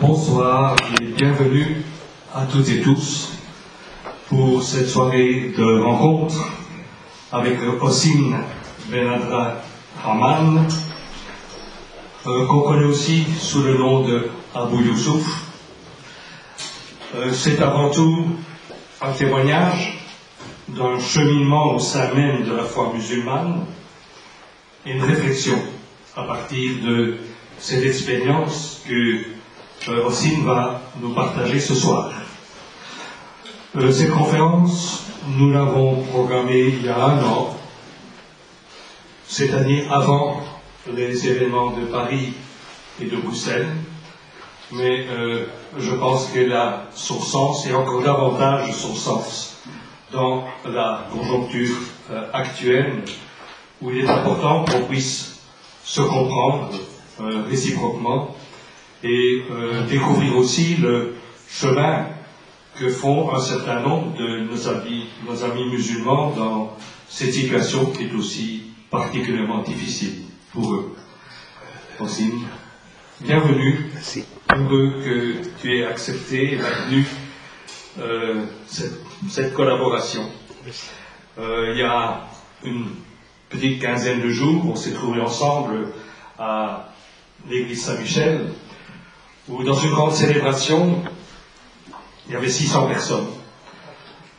Bonsoir et bienvenue à toutes et tous pour cette soirée de rencontre avec Hossein Ben Abdrahman, qu'on connaît aussi sous le nom de Abou Youssouf. C'est avant tout un témoignage d'un cheminement au sein même de la foi musulmane et une réflexion à partir de cette expérience que Hossein va nous partager ce soir. Cette conférence, nous l'avons programmée il y a 1 an, cette année avant les événements de Paris et de Bruxelles, mais je pense qu'elle a son sens et encore davantage son sens dans la conjoncture actuelle où il est important qu'on puisse se comprendre réciproquement et découvrir aussi le chemin que font un certain nombre de nos amis musulmans dans cette situation qui est aussi particulièrement difficile pour eux. Hossein, bienvenue. Merci. Heureux que tu aies accepté et maintenu cette collaboration. Il y a une petite quinzaine de jours, on s'est trouvés ensemble à l'église Saint-Michel, où dans une grande célébration, il y avait 600 personnes,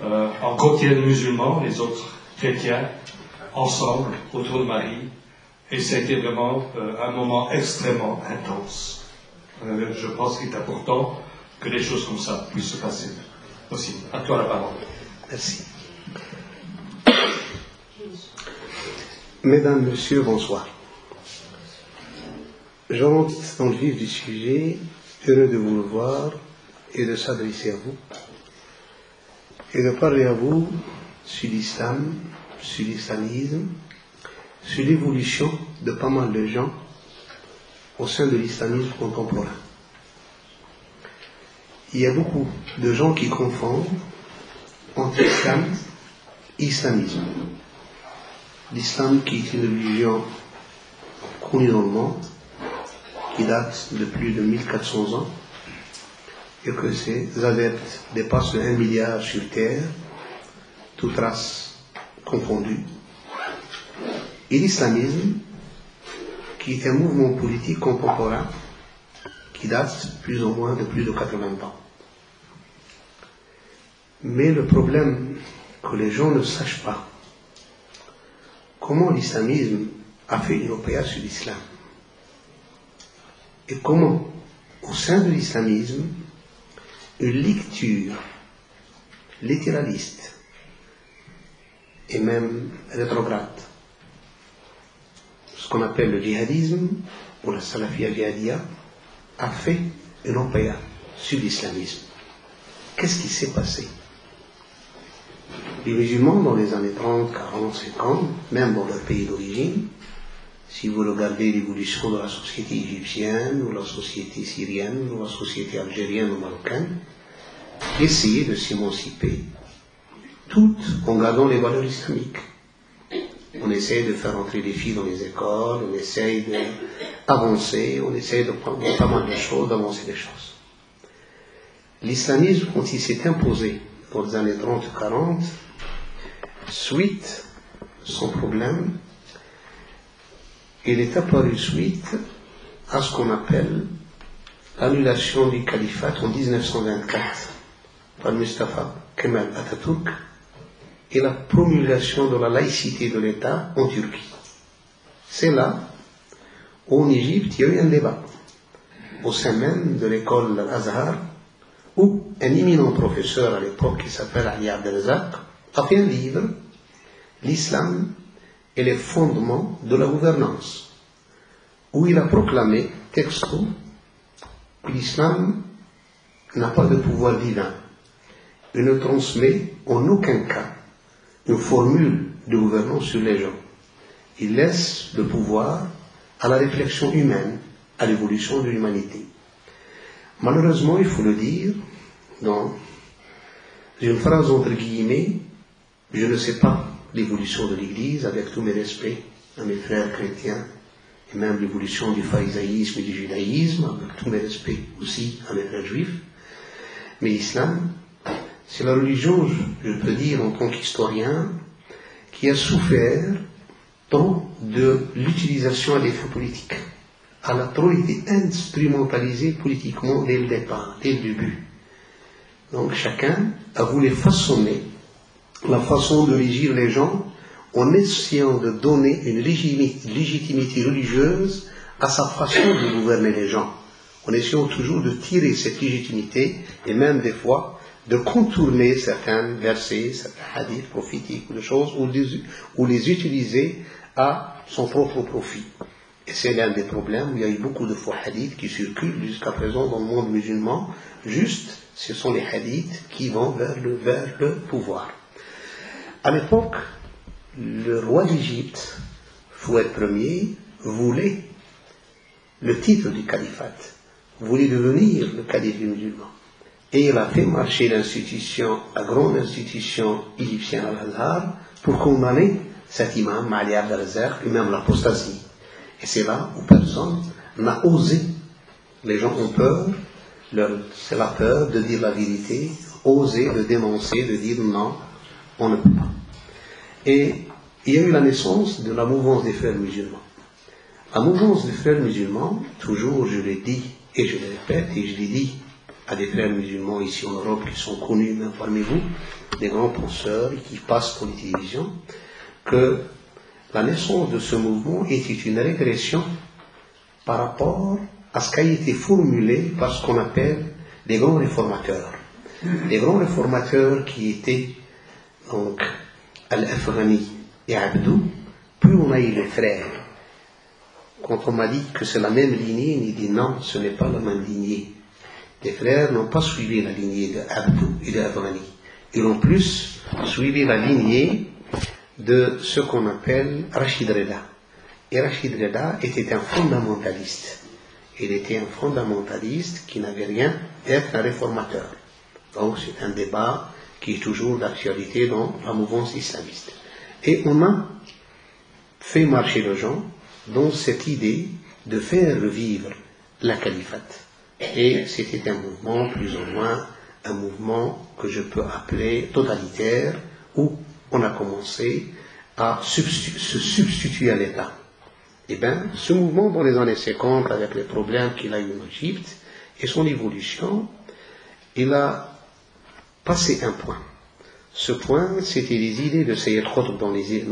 en quotidien musulmans, les autres chrétiens, ensemble, autour de Marie, et c'était vraiment un moment extrêmement intense. Je pense qu'il est important que des choses comme ça puissent se passer aussi. À toi la parole. Merci. Mesdames, Messieurs, bonsoir. Je rentre dans le vif du sujet, heureux de vous le voir et de s'adresser à vous et de parler à vous sur l'islam, sur l'islamisme, sur l'évolution de pas mal de gens au sein de l'islamisme contemporain. Il y a beaucoup de gens qui confondent entre islam et islamisme. L'islam qui est une religion connue dans le monde, qui date de plus de 1400 ans, et que ses adeptes dépassent le 1 milliard sur Terre, toutes races confondues. Et l'islamisme, qui est un mouvement politique contemporain, qui date plus ou moins de plus de 80 ans. Mais le problème que les gens ne sachent pas, comment l'islamisme a fait une opération sur l'islam, et comment, au sein de l'islamisme, une lecture littéraliste et même rétrograde, ce qu'on appelle le djihadisme ou la salafia djihadiyya, a fait une opération sur l'islamisme. Qu'est-ce qui s'est passé? Les musulmans, dans les années 30, 40, 50, même dans leur pays d'origine, si vous regardez l'évolution de la société égyptienne, ou la société syrienne, ou la société algérienne ou marocaine, essayaient de s'émanciper, toutes en gardant les valeurs islamiques. On essaye de faire entrer les filles dans les écoles, on essaye d'avancer, on essaye de prendre pas mal de choses, d'avancer des choses. L'islamisme, quand il s'est imposé dans les années 30-40, suite son problème, il est apparu suite à ce qu'on appelle l'annulation du califat en 1924 par Mustafa Kemal Atatürk et la promulgation de la laïcité de l'État en Turquie. C'est là où en Égypte il y a eu un débat au sein même de l'école Al-Azhar où un éminent professeur à l'époque qui s'appelle Ali Abdelrazak a fait un livre, L'islam et les fondements de la gouvernance, où il a proclamé, texto, que l'islam n'a pas de pouvoir divin. Il ne transmet en aucun cas une formule de gouvernance sur les gens. Il laisse le pouvoir à la réflexion humaine, à l'évolution de l'humanité. Malheureusement, il faut le dire, dans une phrase entre guillemets, je ne sais pas l'évolution de l'Église, avec tous mes respects à mes frères chrétiens et même l'évolution du pharisaïsme et du judaïsme, avec tous mes respects aussi à mes frères juifs. Mais l'islam, c'est la religion, je peux dire en tant qu'historien, qui a souffert trop de l'utilisation à des fins politiques. Elle a trop été instrumentalisée politiquement dès le départ, dès le début. Donc chacun a voulu façonner la façon de régir les gens en essayant de donner une légitimité religieuse à sa façon de gouverner les gens, en essayant toujours de tirer cette légitimité et même des fois de contourner certains versets, certains hadiths prophétiques ou des choses, ou les utiliser à son propre profit. Et c'est l'un des problèmes. Il y a eu beaucoup de faux hadiths qui circulent jusqu'à présent dans le monde musulman. Juste, ce sont les hadiths qui vont vers le pouvoir. À l'époque, le roi d'Égypte, Fouad Ier, voulait le titre du califat, voulait devenir le calife des musulmans. Et il a fait marcher l'institution, la grande institution égyptienne Al-Azhar, pour condamner cet imam, Ma'ali Abd al-Razzaq, et même l'apostasie. Et c'est là où personne n'a osé. Les gens ont peur, c'est la peur de dire la vérité, oser de dénoncer, de dire non, on ne peut pas. Et il y a eu la naissance de la mouvance des frères musulmans. La mouvance des frères musulmans, toujours je l'ai dit et je le répète, et je l'ai dit à des frères musulmans ici en Europe qui sont connus même parmi vous, des grands penseurs qui passent pour les télévisions, que la naissance de ce mouvement était une régression par rapport à ce qui a été formulé par ce qu'on appelle les grands réformateurs. Les grands réformateurs qui étaient donc Al-Afghani et Abdou, puis on a eu les frères. Quand on m'a dit que c'est la même lignée, il dit non, ce n'est pas la même lignée. Les frères n'ont pas suivi la lignée d'Abdou et d'Afghani. Ils ont plus suivi la lignée de ce qu'on appelle Rachid Reda. Et Rachid Reda était un fondamentaliste. Il était un fondamentaliste qui n'avait rien d'être un réformateur. Donc c'est un débat qui est toujours d'actualité dans la mouvance islamiste. Et on a fait marcher les gens dans cette idée de faire revivre la califate. Et c'était un mouvement, plus ou moins, un mouvement que je peux appeler totalitaire, où on a commencé à se substituer à l'État. Eh bien, ce mouvement dans les années 50, avec les problèmes qu'il a eu en Égypte, et son évolution, il a passé un point. Ce point, c'était les idées de Sayyid Qutb dans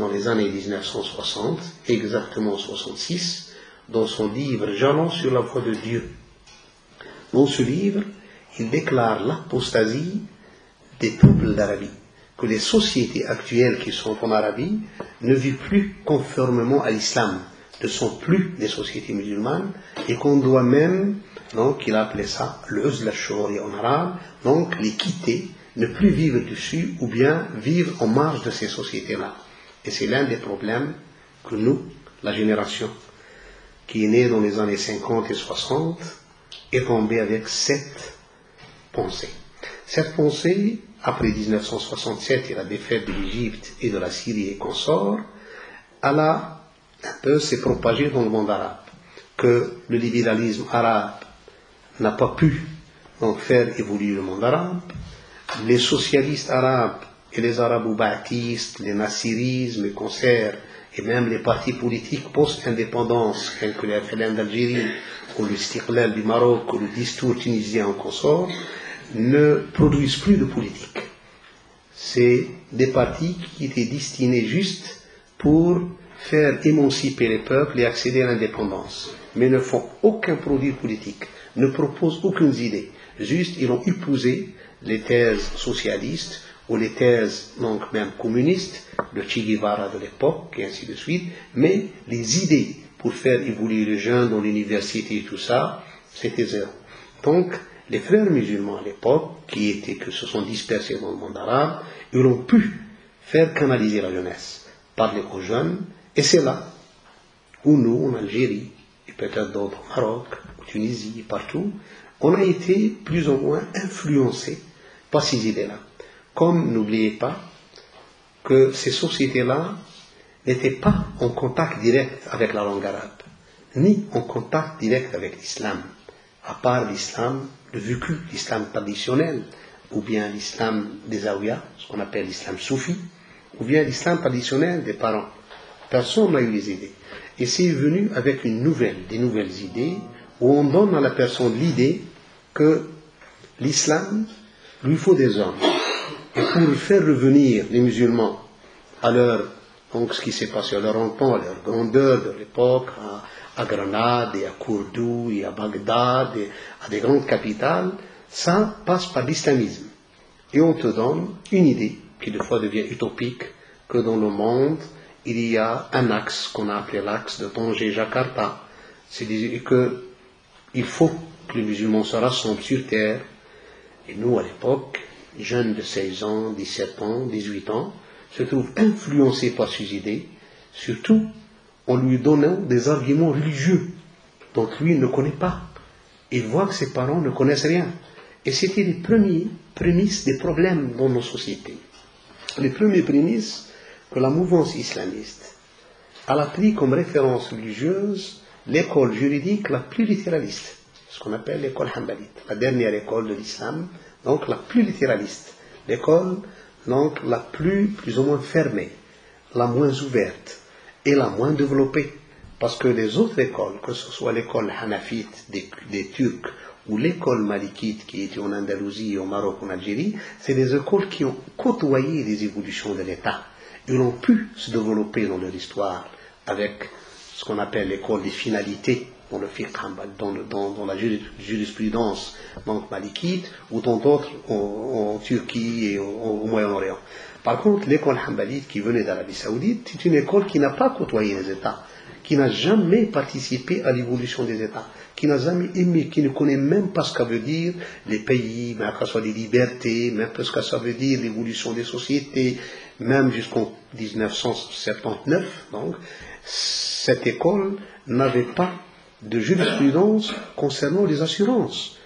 les années 1960, exactement 66, dans son livre « Jalons sur la voie de Dieu ». Dans ce livre, il déclare l'apostasie des peuples d'Arabie, que les sociétés actuelles qui sont en Arabie ne vivent plus conformément à l'islam, ne sont plus des sociétés musulmanes, et qu'on doit même, donc il a appelé ça le uzl al-shuri en arabe, donc les quitter, ne plus vivre dessus, ou bien vivre en marge de ces sociétés-là. Et c'est l'un des problèmes que nous, la génération qui est née dans les années 50 et 60, est tombée avec cette pensée. Cette pensée, après 1967 et la défaite de l'Égypte et de la Syrie et consorts, elle a un peu s'est propagée dans le monde arabe, que le libéralisme arabe n'a pas pu donc faire évoluer le monde arabe, les socialistes arabes et les arabo-ba'athistes, les nassirismes, les concerts et même les partis politiques post-indépendance, tels que les FLN d'Algérie ou le Istiqlal du Maroc ou le Distour tunisien en consort, ne produisent plus de politique. C'est des partis qui étaient destinés juste pour faire émanciper les peuples et accéder à l'indépendance, mais ne font aucun produit politique, ne proposent aucune idée. Juste, ils ont épousé les thèses socialistes ou les thèses donc même communistes de Che Guevara de l'époque, et ainsi de suite, mais les idées pour faire évoluer les jeunes dans l'université et tout ça, c'était zéro. Donc, les frères musulmans à l'époque, qui se sont dispersés dans le monde arabe, ils ont pu faire canaliser la jeunesse, parler aux jeunes, et c'est là où nous, en Algérie, et peut-être d'autres au Maroc, en Tunisie, et partout, on a été plus ou moins influencés par ces idées-là. Comme, n'oubliez pas, que ces sociétés-là n'étaient pas en contact direct avec la langue arabe, ni en contact direct avec l'islam, à part l'islam, le vécu, l'islam traditionnel, ou bien l'islam des Aouïas, ce qu'on appelle l'islam soufi, ou bien l'islam traditionnel des parents. Personne n'a eu les idées. Et c'est venu avec des nouvelles idées, où on donne à la personne l'idée que l'islam, lui faut des hommes. Et pour faire revenir les musulmans à donc ce qui s'est passé à leur temps, à leur grandeur de l'époque, à Grenade, et à Cordoue, et à Bagdad, et à des grandes capitales, ça passe par l'islamisme. Et on te donne une idée, qui des fois devient utopique, que dans le monde, il y a un axe qu'on a appelé l'axe de Tanger-Jakarta. C'est-à-dire qu'il faut que les musulmans se rassemblent sur terre. Et nous, à l'époque, jeunes de 16 ans, 17 ans, 18 ans, se trouvent influencés par ces idées, surtout en lui donnant des arguments religieux dont lui ne connaît pas. Il voit que ses parents ne connaissent rien. Et c'était les premiers prémices des problèmes dans nos sociétés. Les premiers prémices que la mouvance islamiste a pris comme référence religieuse l'école juridique la plus littéraliste, ce qu'on appelle l'école hanbalite, la dernière école de l'islam, donc la plus littéraliste, l'école donc la plus ou moins fermée, la moins ouverte et la moins développée, parce que les autres écoles, que ce soit l'école hanafite des Turcs ou l'école malikite qui était en Andalousie, au Maroc, en Algérie, c'est des écoles qui ont côtoyé les évolutions de l'État. Ils ont pu se développer dans leur histoire avec ce qu'on appelle l'école des finalités dans le fiqh, dans la jurisprudence donc malikite, ou dans d'autres en Turquie et au Moyen-Orient. Par contre, l'école hanbalite qui venait d'Arabie Saoudite, c'est une école qui n'a pas côtoyé les États, qui n'a jamais participé à l'évolution des États, qui n'a jamais aimé, qui ne connaît même pas ce que veut dire les pays, même que ce soit les libertés, même ce que ça veut dire l'évolution des sociétés, même jusqu'en 1979. Donc, cette école n'avait pas de jurisprudence concernant les assurances.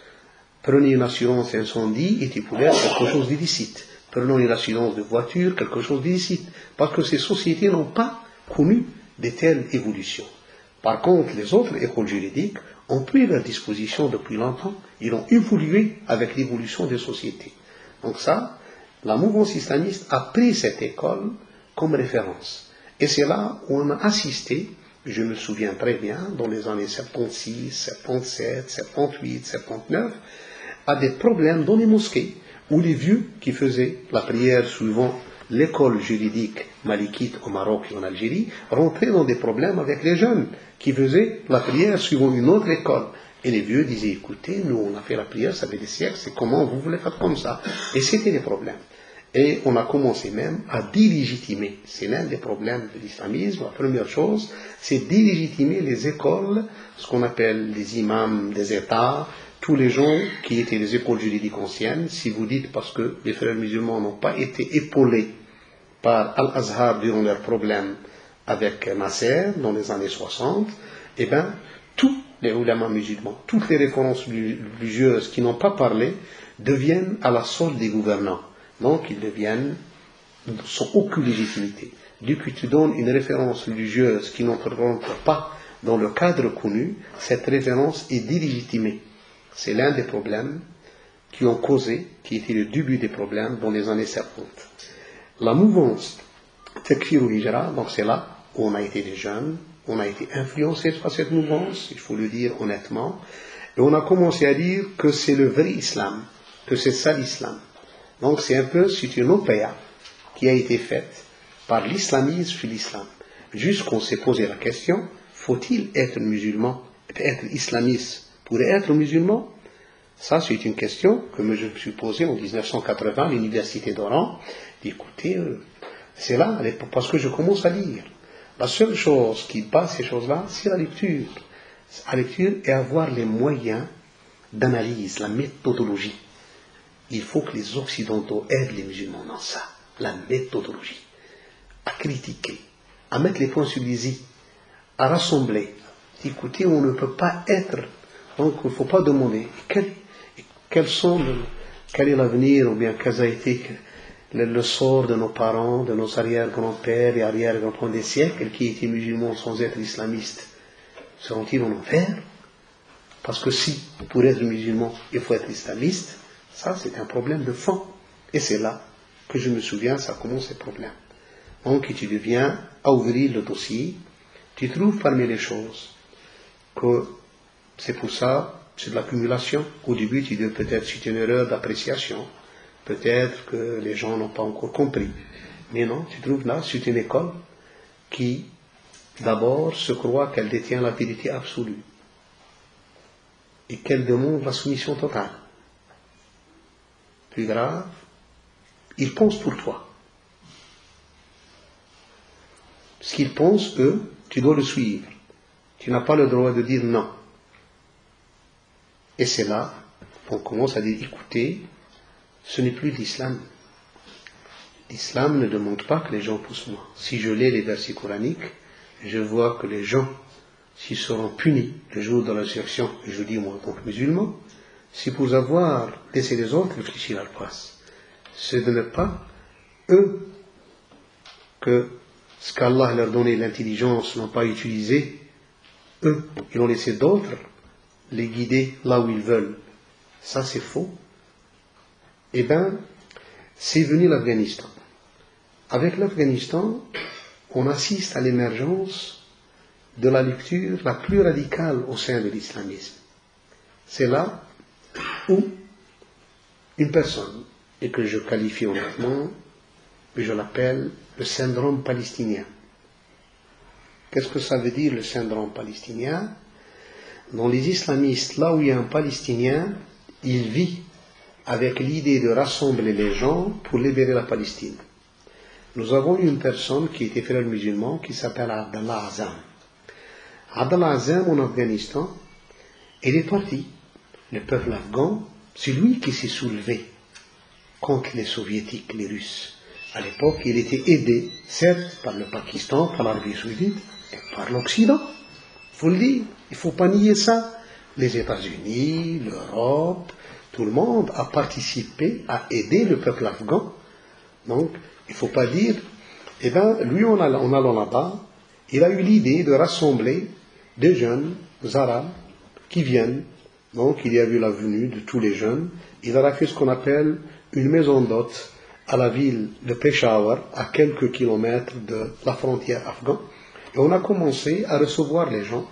Prenez une assurance incendie et tu pouvais être quelque chose d'illicite. Prenons une assurance de voiture, quelque chose d'illicite. Parce que ces sociétés n'ont pas connu de telles évolutions. Par contre, les autres écoles juridiques ont pris leur disposition depuis longtemps. Ils ont évolué avec l'évolution des sociétés. Donc ça, la mouvance islamiste a pris cette école comme référence. Et c'est là où on a assisté, je me souviens très bien, dans les années 76, 77, 78, 79, à des problèmes dans les mosquées, où les vieux qui faisaient la prière suivant l'école juridique malikite au Maroc et en Algérie rentraient dans des problèmes avec les jeunes qui faisaient la prière suivant une autre école. Et les vieux disaient, écoutez, nous on a fait la prière, ça fait des siècles, c'est comment vous voulez faire comme ça? Et c'était des problèmes. Et on a commencé même à délégitimer. C'est l'un des problèmes de l'islamisme. La première chose, c'est délégitimer les écoles, ce qu'on appelle les imams des États, tous les gens qui étaient des écoles juridiques anciennes. Si vous dites parce que les frères musulmans n'ont pas été épaulés par Al-Azhar durant leurs problèmes avec Nasser dans les années 60, eh bien, tous les ulama musulmans, toutes les références religieuses qui n'ont pas parlé, deviennent à la solde des gouvernants. Donc, ils deviennent sans aucune légitimité. Dès que tu donnes une référence religieuse qui n'entre pas dans le cadre connu, cette référence est délégitimée. C'est l'un des problèmes qui ont causé, qui était le début des problèmes dans les années 70. La mouvance Takfir ou Hijra, donc c'est là où on a été des jeunes, on a été influencés par cette mouvance, il faut le dire honnêtement, et on a commencé à dire que c'est le vrai islam, que c'est ça l'islam. Donc c'est une opéra qui a été faite par l'islamisme sur l'islam. Jusqu'on s'est posé la question, faut-il être musulman, être islamiste pour être musulman? Ça c'est une question que je me suis posée en 1980 à l'université d'Oran. Écoutez, c'est là, parce que je commence à lire. La seule chose qui bat ces choses-là, c'est la lecture. La lecture et avoir les moyens d'analyse, la méthodologie. Il faut que les Occidentaux aident les musulmans dans ça, la méthodologie, à critiquer, à mettre les points sur les i, à rassembler. Écoutez, on ne peut pas être, donc il ne faut pas demander quel est l'avenir, ou bien quel a été le sort de nos parents, de nos arrière-grands-pères et arrière-grands-pères des siècles qui étaient musulmans sans être islamistes. seront-ils en enfer? Parce que si, pour être musulman, il faut être islamiste, ça c'est un problème de fond. Et c'est là que je me souviens, ça commence ces problèmes. Donc tu deviens à ouvrir le dossier, tu trouves parmi les choses que c'est pour ça, c'est de l'accumulation. Au début, tu dis peut-être c'est une erreur d'appréciation, peut-être que les gens n'ont pas encore compris. Mais non, tu trouves là, c'est une école qui, d'abord, se croit qu'elle détient la vérité absolue et qu'elle demande la soumission totale. Plus grave, ils pensent pour toi. Ce qu'ils pensent, eux, tu dois le suivre. Tu n'as pas le droit de dire non. Et c'est là qu'on commence à dire, écoutez, ce n'est plus l'islam. L'islam ne demande pas que les gens poussent moi. Si je lis les versets coraniques, je vois que les gens, s'ils seront punis le jour de la résurrection, et je dis moi en tant que musulman, c'est pour avoir laissé les autres réfléchir à la place. Ce n'est pas eux que ce qu'Allah leur donnait l'intelligence n'ont pas utilisé, eux, ils ont laissé d'autres les guider là où ils veulent. Ça c'est faux. Eh bien, c'est venu l'Afghanistan. Avec l'Afghanistan, on assiste à l'émergence de la lecture la plus radicale au sein de l'islamisme. C'est là où une personne, et que je qualifie honnêtement, je l'appelle le syndrome palestinien. Qu'est-ce que ça veut dire le syndrome palestinien? Dans les islamistes, là où il y a un Palestinien, il vit avec l'idée de rassembler les gens pour libérer la Palestine. Nous avons une personne qui était frère musulman qui s'appelle Abdallah Azam. Abdallah Azam en Afghanistan, il est parti. Le peuple afghan, c'est lui qui s'est soulevé contre les soviétiques, les Russes. À l'époque, il était aidé, certes, par le Pakistan, par l'Arabie saoudite, et par l'Occident. Il faut le dire, il ne faut pas nier ça. Les États-Unis, l'Europe, tout le monde a participé à aider le peuple afghan. Donc, il ne faut pas dire, eh bien, lui, en allant là-bas, il a eu l'idée de rassembler des jeunes arabes qui viennent. Donc, il y a eu la venue de tous les jeunes. Il a fait ce qu'on appelle une maison d'hôtes à la ville de Peshawar, à quelques kilomètres de la frontière afghane. Et on a commencé à recevoir les gens.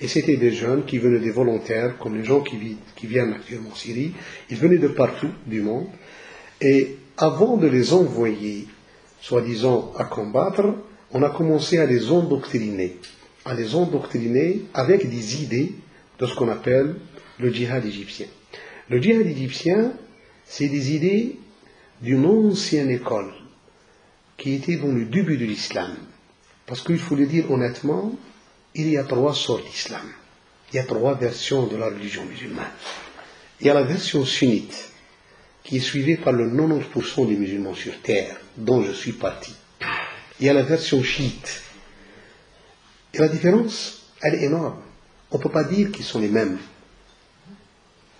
Et c'était des jeunes qui venaient des volontaires, comme les gens qui viennent actuellement en Syrie. Ils venaient de partout du monde. Et avant de les envoyer, soi-disant, à combattre, on a commencé à les endoctriner. À les endoctriner avec des idées de ce qu'on appelle le djihad égyptien. Le djihad égyptien, c'est des idées d'une ancienne école qui était dans le début de l'islam. Parce qu'il faut le dire honnêtement, il y a 3 sortes d'islam. Il y a 3 versions de la religion musulmane. Il y a la version sunnite, qui est suivie par le 90% des musulmans sur terre, dont je suis parti. Il y a la version chiite. Et la différence, elle est énorme. On ne peut pas dire qu'ils sont les mêmes.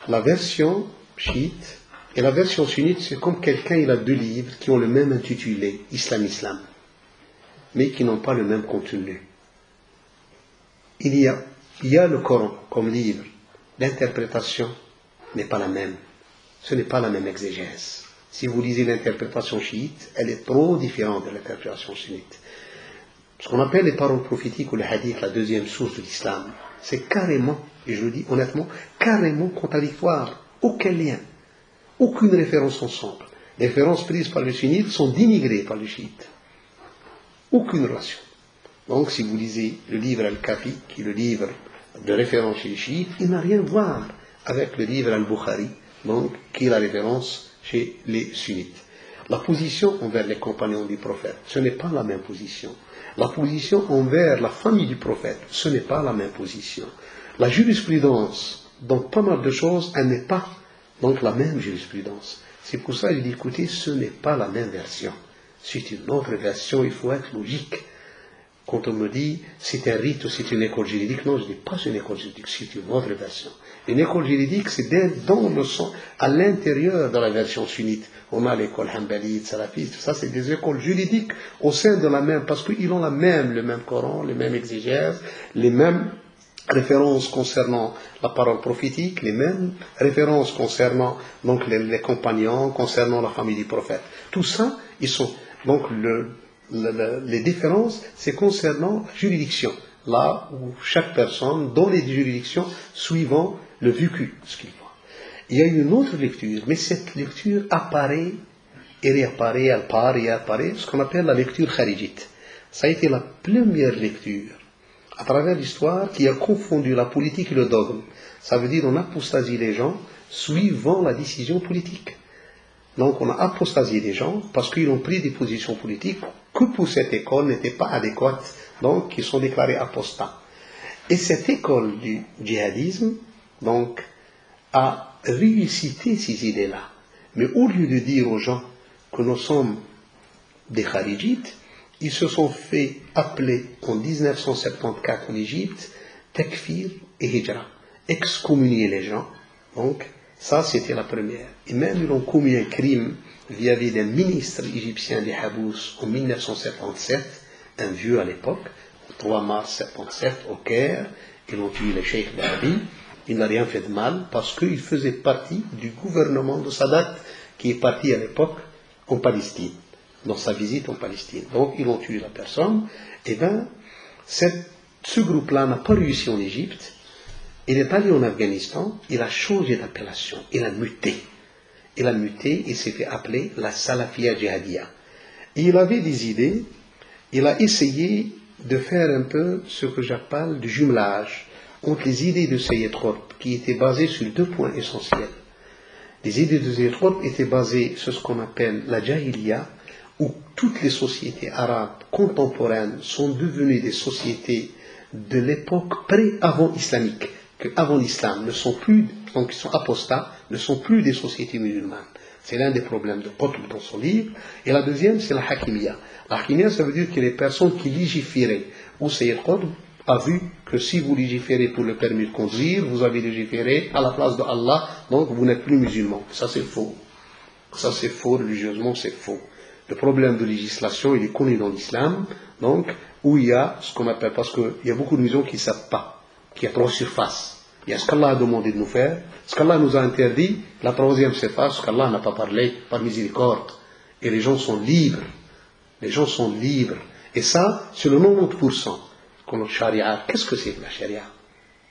La version chiite et la version sunnite, c'est comme quelqu'un, il a 2 livres qui ont le même intitulé, Islam, mais qui n'ont pas le même contenu. Il y a le Coran comme livre. L'interprétation n'est pas la même. Ce n'est pas la même exégèse. Si vous lisez l'interprétation chiite, elle est trop différente de l'interprétation sunnite. Ce qu'on appelle les paroles prophétiques ou les hadiths, la deuxième source de l'islam, c'est carrément, et je le dis honnêtement, carrément contradictoire. Aucun lien. Aucune référence ensemble. Les références prises par le sunnite sont dénigrées par le chiite. Aucune relation. Donc, si vous lisez le livre Al-Kafi, qui est le livre de référence chez les chiites, il n'a rien à voir avec le livre Al-Bukhari, donc, qui est la référence chez les sunnites. La position envers les compagnons du prophète, ce n'est pas la même position. La position envers la famille du prophète, ce n'est pas la même position. La jurisprudence, dans pas mal de choses, elle n'est pas donc la même jurisprudence. C'est pour ça que je dis, écoutez, ce n'est pas la même version. C'est une autre version, il faut être logique. Quand on me dit, c'est un rite ou c'est une école juridique, non, je ne dis pas c'est une école juridique, c'est une autre version. Une école juridique, c'est dans le sens, à l'intérieur de la version sunnite. On a l'école hanbalite, salafiste, tout ça, c'est des écoles juridiques au sein de la même, parce qu'ils ont le même Coran, les mêmes exégèses, les mêmes références concernant la parole prophétique, les mêmes références concernant donc les compagnons, concernant la famille du prophète. Tout ça, ils sont donc les différences, c'est concernant la juridiction, là où chaque personne donne les juridictions suivant le vécu, ce qu'il voit. Il y a une autre lecture, mais cette lecture apparaît et réapparaît, elle part et apparaît, ce qu'on appelle la lecture kharijite. Ça a été la première lecture à travers l'histoire qui a confondu la politique et le dogme. Ça veut dire on apostasie les gens suivant la décision politique. Donc on a apostasié des gens parce qu'ils ont pris des positions politiques que pour cette école n'étaient pas adéquates, donc ils sont déclarés apostats. Et cette école du djihadisme, donc, a réussi ces idées-là. Mais au lieu de dire aux gens que nous sommes des kharijites, ils se sont fait appeler en 1974 en Égypte takfir et hijra, excommunier les gens. Donc ça c'était la première. Et même ils ont commis un crime vis-à-vis d'un ministre égyptien des Habous en 1977, un vieux à l'époque, le 3 mars 1977 au Caire. Ils ont tué le cheikh d'Arabi. Il n'a rien fait de mal parce qu'il faisait partie du gouvernement de Sadat qui est parti à l'époque en Palestine, dans sa visite en Palestine. Donc ils ont tué la personne. Et bien, ce groupe-là n'a pas réussi en Égypte. Il est allé en Afghanistan, il a changé d'appellation, il a muté. Il s'est fait appeler la Salafia Djihadiyya. Et il avait des idées, il a essayé de faire un peu ce que j'appelle du jumelage entre les idées de Sayyid Qutb, qui étaient basées sur 2 points essentiels. Les idées de Sayyid Qutb étaient basées sur ce qu'on appelle la Jahiliya, où toutes les sociétés arabes contemporaines sont devenues des sociétés de l'époque pré-avant islamique, que avant l'islam ne sont plus, donc ils sont apostats, ne sont plus des sociétés musulmanes. C'est l'un des problèmes de Qutb dans son livre. Et la deuxième, c'est la Hakimiyya. La Hakimiyya, ça veut dire que les personnes qui légiféraient, où Sayyid Qutb a vu que si vous légiférez pour le permis de conduire, vous avez légiféré à la place de Allah, donc vous n'êtes plus musulman. Ça c'est faux. Ça c'est faux, religieusement c'est faux. Le problème de législation, il est connu dans l'islam, donc, où il y a ce qu'on appelle, parce qu'il y a beaucoup de musulmans qui ne savent pas, qui a 3 surfaces. Il y a ce qu'Allah a demandé de nous faire, ce qu'Allah nous a interdit, la 3e surface, ce qu'Allah n'a pas parlé, par miséricorde. Et les gens sont libres. Les gens sont libres. Et ça, c'est le 90%. Comme la charia. Qu'est-ce que c'est que la charia?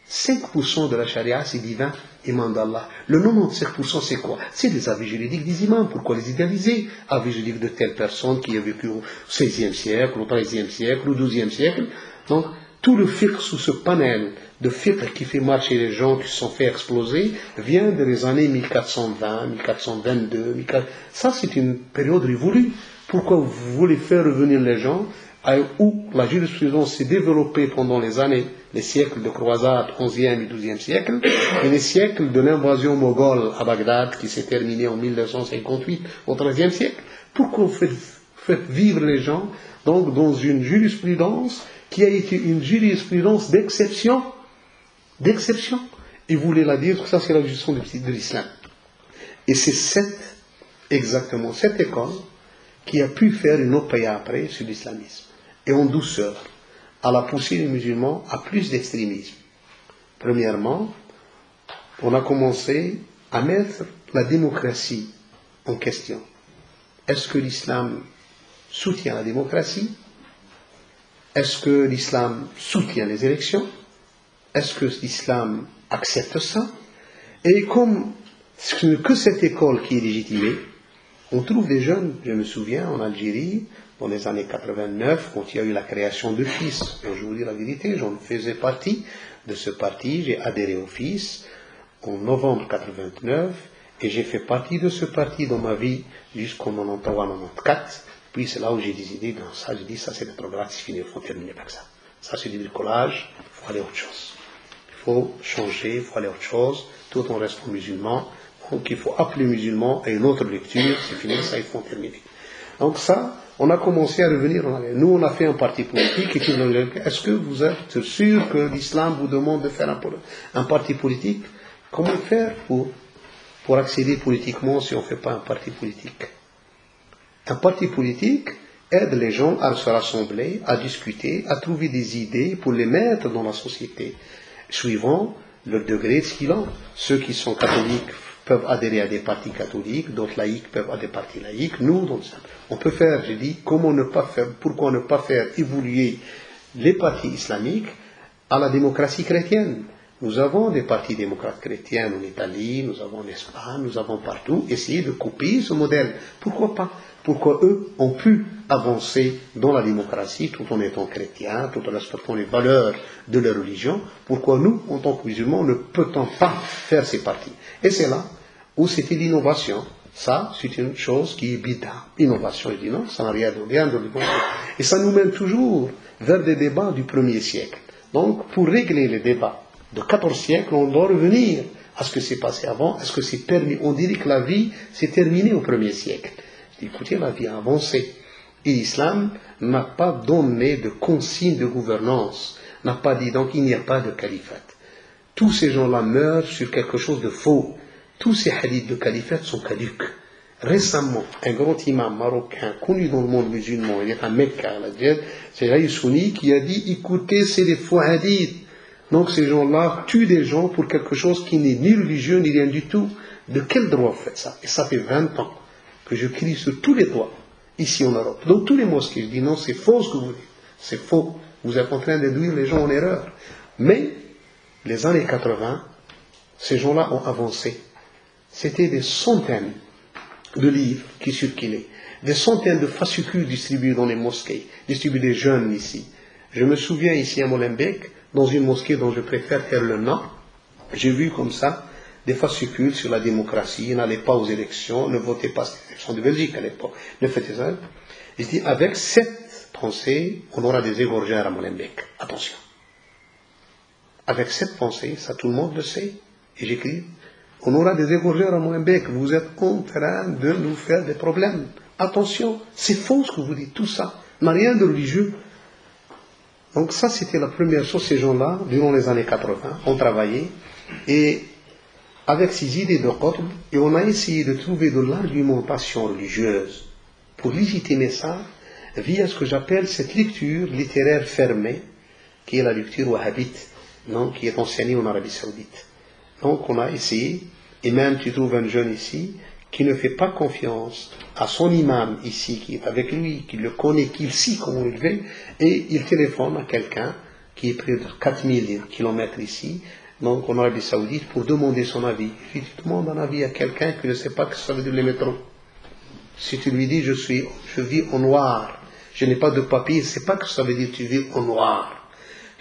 5% de la charia, c'est divin, imam d'Allah. Le 95%, c'est quoi? C'est des avis juridiques des imams. Pourquoi les idéaliser? Avis juridiques de telle personne qui a vécu au 16e siècle, au 13e siècle, au 12e siècle. Donc, tout le fiqh sous ce panel de fiqh qui fait marcher les gens, qui se sont fait exploser, vient des années 1420, 1422, Ça, c'est une période révolue. Pourquoi vous voulez faire revenir les gens où la jurisprudence s'est développée pendant les siècles de croisade, 11e et 12e siècle, et les siècles de l'invasion moghole à Bagdad qui s'est terminée en 1958 au 13e siècle? Pourquoi vous faites vivre les gens donc dans une jurisprudence qui a été une jurisprudence d'exception, et vous voulez la dire que ça c'est la justice de l'islam? Et c'est exactement cette école qui a pu faire une autre paille après sur l'islamisme, et en douceur, à la poussée les musulmans à plus d'extrémisme. Premièrement, on a commencé à mettre la démocratie en question. Est-ce que l'islam soutient la démocratie? Est-ce que l'islam soutient les élections? Est-ce que l'islam accepte ça? Et comme ce n'est que cette école qui est légitimée, on trouve des jeunes, je me souviens, en Algérie, dans les années 89, quand il y a eu la création de FIS. Et je vous dis la vérité, j'en faisais partie de ce parti, j'ai adhéré au FIS en novembre 89, et j'ai fait partie de ce parti dans ma vie jusqu'en 93-94. Puis c'est là où j'ai des idées dans ça. J'ai dit, ça c'est le programme, c'est fini, il faut terminer avec ça. Ça c'est du bricolage, il faut aller à autre chose. Il faut changer, il faut aller à autre chose, tout en restant musulman. Donc il faut appeler musulman à une autre lecture, c'est fini, ça il faut terminer. Donc ça, on a commencé à revenir en arrière. Nous on a fait un parti politique, et est-ce que vous êtes sûr que l'islam vous demande de faire un parti politique? Comment faire pour accéder politiquement si on ne fait pas un parti politique? Un parti politique aide les gens à se rassembler, à discuter, à trouver des idées pour les mettre dans la société. suivant le degré de ce qu'ils ont. Ceux qui sont catholiques peuvent adhérer à des partis catholiques, d'autres laïcs peuvent adhérer à des partis laïcs. Nous, donc, on peut faire, j'ai dit, pourquoi ne pas faire évoluer les partis islamiques à la démocratie chrétienne. Nous avons des partis démocrates chrétiens en Italie, nous avons en Espagne, nous avons partout, essayer de copier ce modèle. Pourquoi pas? Pourquoi eux ont pu avancer dans la démocratie tout en étant chrétiens, tout en respectant les valeurs de leur religion? Pourquoi nous, en tant que musulmans, ne peut-on pas faire ces partis? Et c'est là où c'était l'innovation. Ça, c'est une chose qui est bida. Innovation, je dis non, ça n'a rien de bon. Et ça nous mène toujours vers des débats du 1er siècle. Donc, pour régler les débats de 14 siècles, on doit revenir à ce que s'est passé avant. Est-ce que c'est permis? On dirait que la vie s'est terminée au 1er siècle. Écoutez, la vie a avancé. Et l'islam n'a pas donné de consigne de gouvernance, n'a pas dit donc il n'y a pas de califat. Tous ces gens-là meurent sur quelque chose de faux. Tous ces hadiths de califat sont caducs. Récemment, un grand imam marocain connu dans le monde musulman, il est à Mecca, c'est Raïs Souni, qui a dit écoutez, c'est des faux hadiths. Donc ces gens-là tuent des gens pour quelque chose qui n'est ni religieux ni rien du tout. De quel droit vous faites ça? Et ça fait 20 ans que je crie sur tous les toits, ici en Europe, dans tous les mosquées. Je dis non, c'est faux ce que vous dites. C'est faux. Vous êtes en train d'induire les gens en erreur. Mais, les années 80, ces gens-là ont avancé. C'était des centaines de livres qui circulaient, des centaines de fascicules distribués dans les mosquées, distribués des jeunes ici. Je me souviens ici à Molenbeek, dans une mosquée dont je préfère faire le nom, j'ai vu comme ça des fascicules sur la démocratie, n'allez pas aux élections, ne votez pas, c'était l'élection de Belgique à l'époque, ne faites ça. Je dis, avec cette pensée, on aura des égorgeurs à Molenbeek. Attention. Avec cette pensée, ça tout le monde le sait, et j'écris, on aura des égorgeurs à Molenbeek, vous êtes en train de nous faire des problèmes. Attention, c'est faux ce que vous dites, tout ça n'a rien de religieux. Donc ça, c'était la première chose. Ces gens-là, durant les années 80, ont travaillé, et avec ces idées de qutb, et on a essayé de trouver de l'argumentation religieuse pour légitimer ça via ce que j'appelle cette lecture littéraire fermée, qui est la lecture wahhabite, donc, qui est enseignée en Arabie Saoudite. Donc on a essayé, et même tu trouves un jeune ici qui ne fait pas confiance à son imam ici, qui est avec lui, qui le connaît, qui sait comment il fait, et il téléphone à quelqu'un qui est près de 4000 km ici, donc en Arabie Saoudite, pour demander son avis. Il dit, tu demandes un avis à quelqu'un qui ne sait pas que ça veut dire les métros. Si tu lui dis, je vis en noir, je n'ai pas de papier, il ne sait pas que ça veut dire tu vis en noir.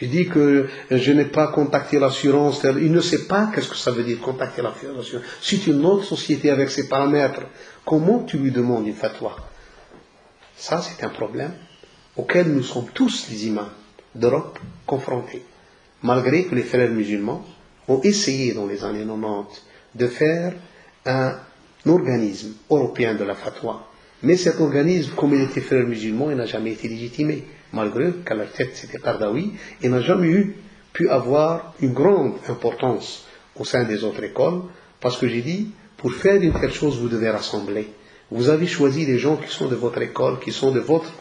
Il dit que je n'ai pas contacté l'assurance, il ne sait pas qu'est-ce que ça veut dire contacter l'assurance. Si tu es une autre société avec ses paramètres, comment tu lui demandes une fatwa? Ça, c'est un problème auquel nous sommes tous, les imams d'Europe, confrontés. Malgré que les frères musulmans ont essayé dans les années 90 de faire un organisme européen de la fatwa. Mais cet organisme, comme il était frère musulman, il n'a jamais été légitimé. Malgré qu'à la tête c'était Qardawi, il n'a jamais pu avoir une grande importance au sein des autres écoles, parce que j'ai dit, pour faire une telle chose, vous devez rassembler. Vous avez choisi les gens qui sont de votre école, qui sont de votre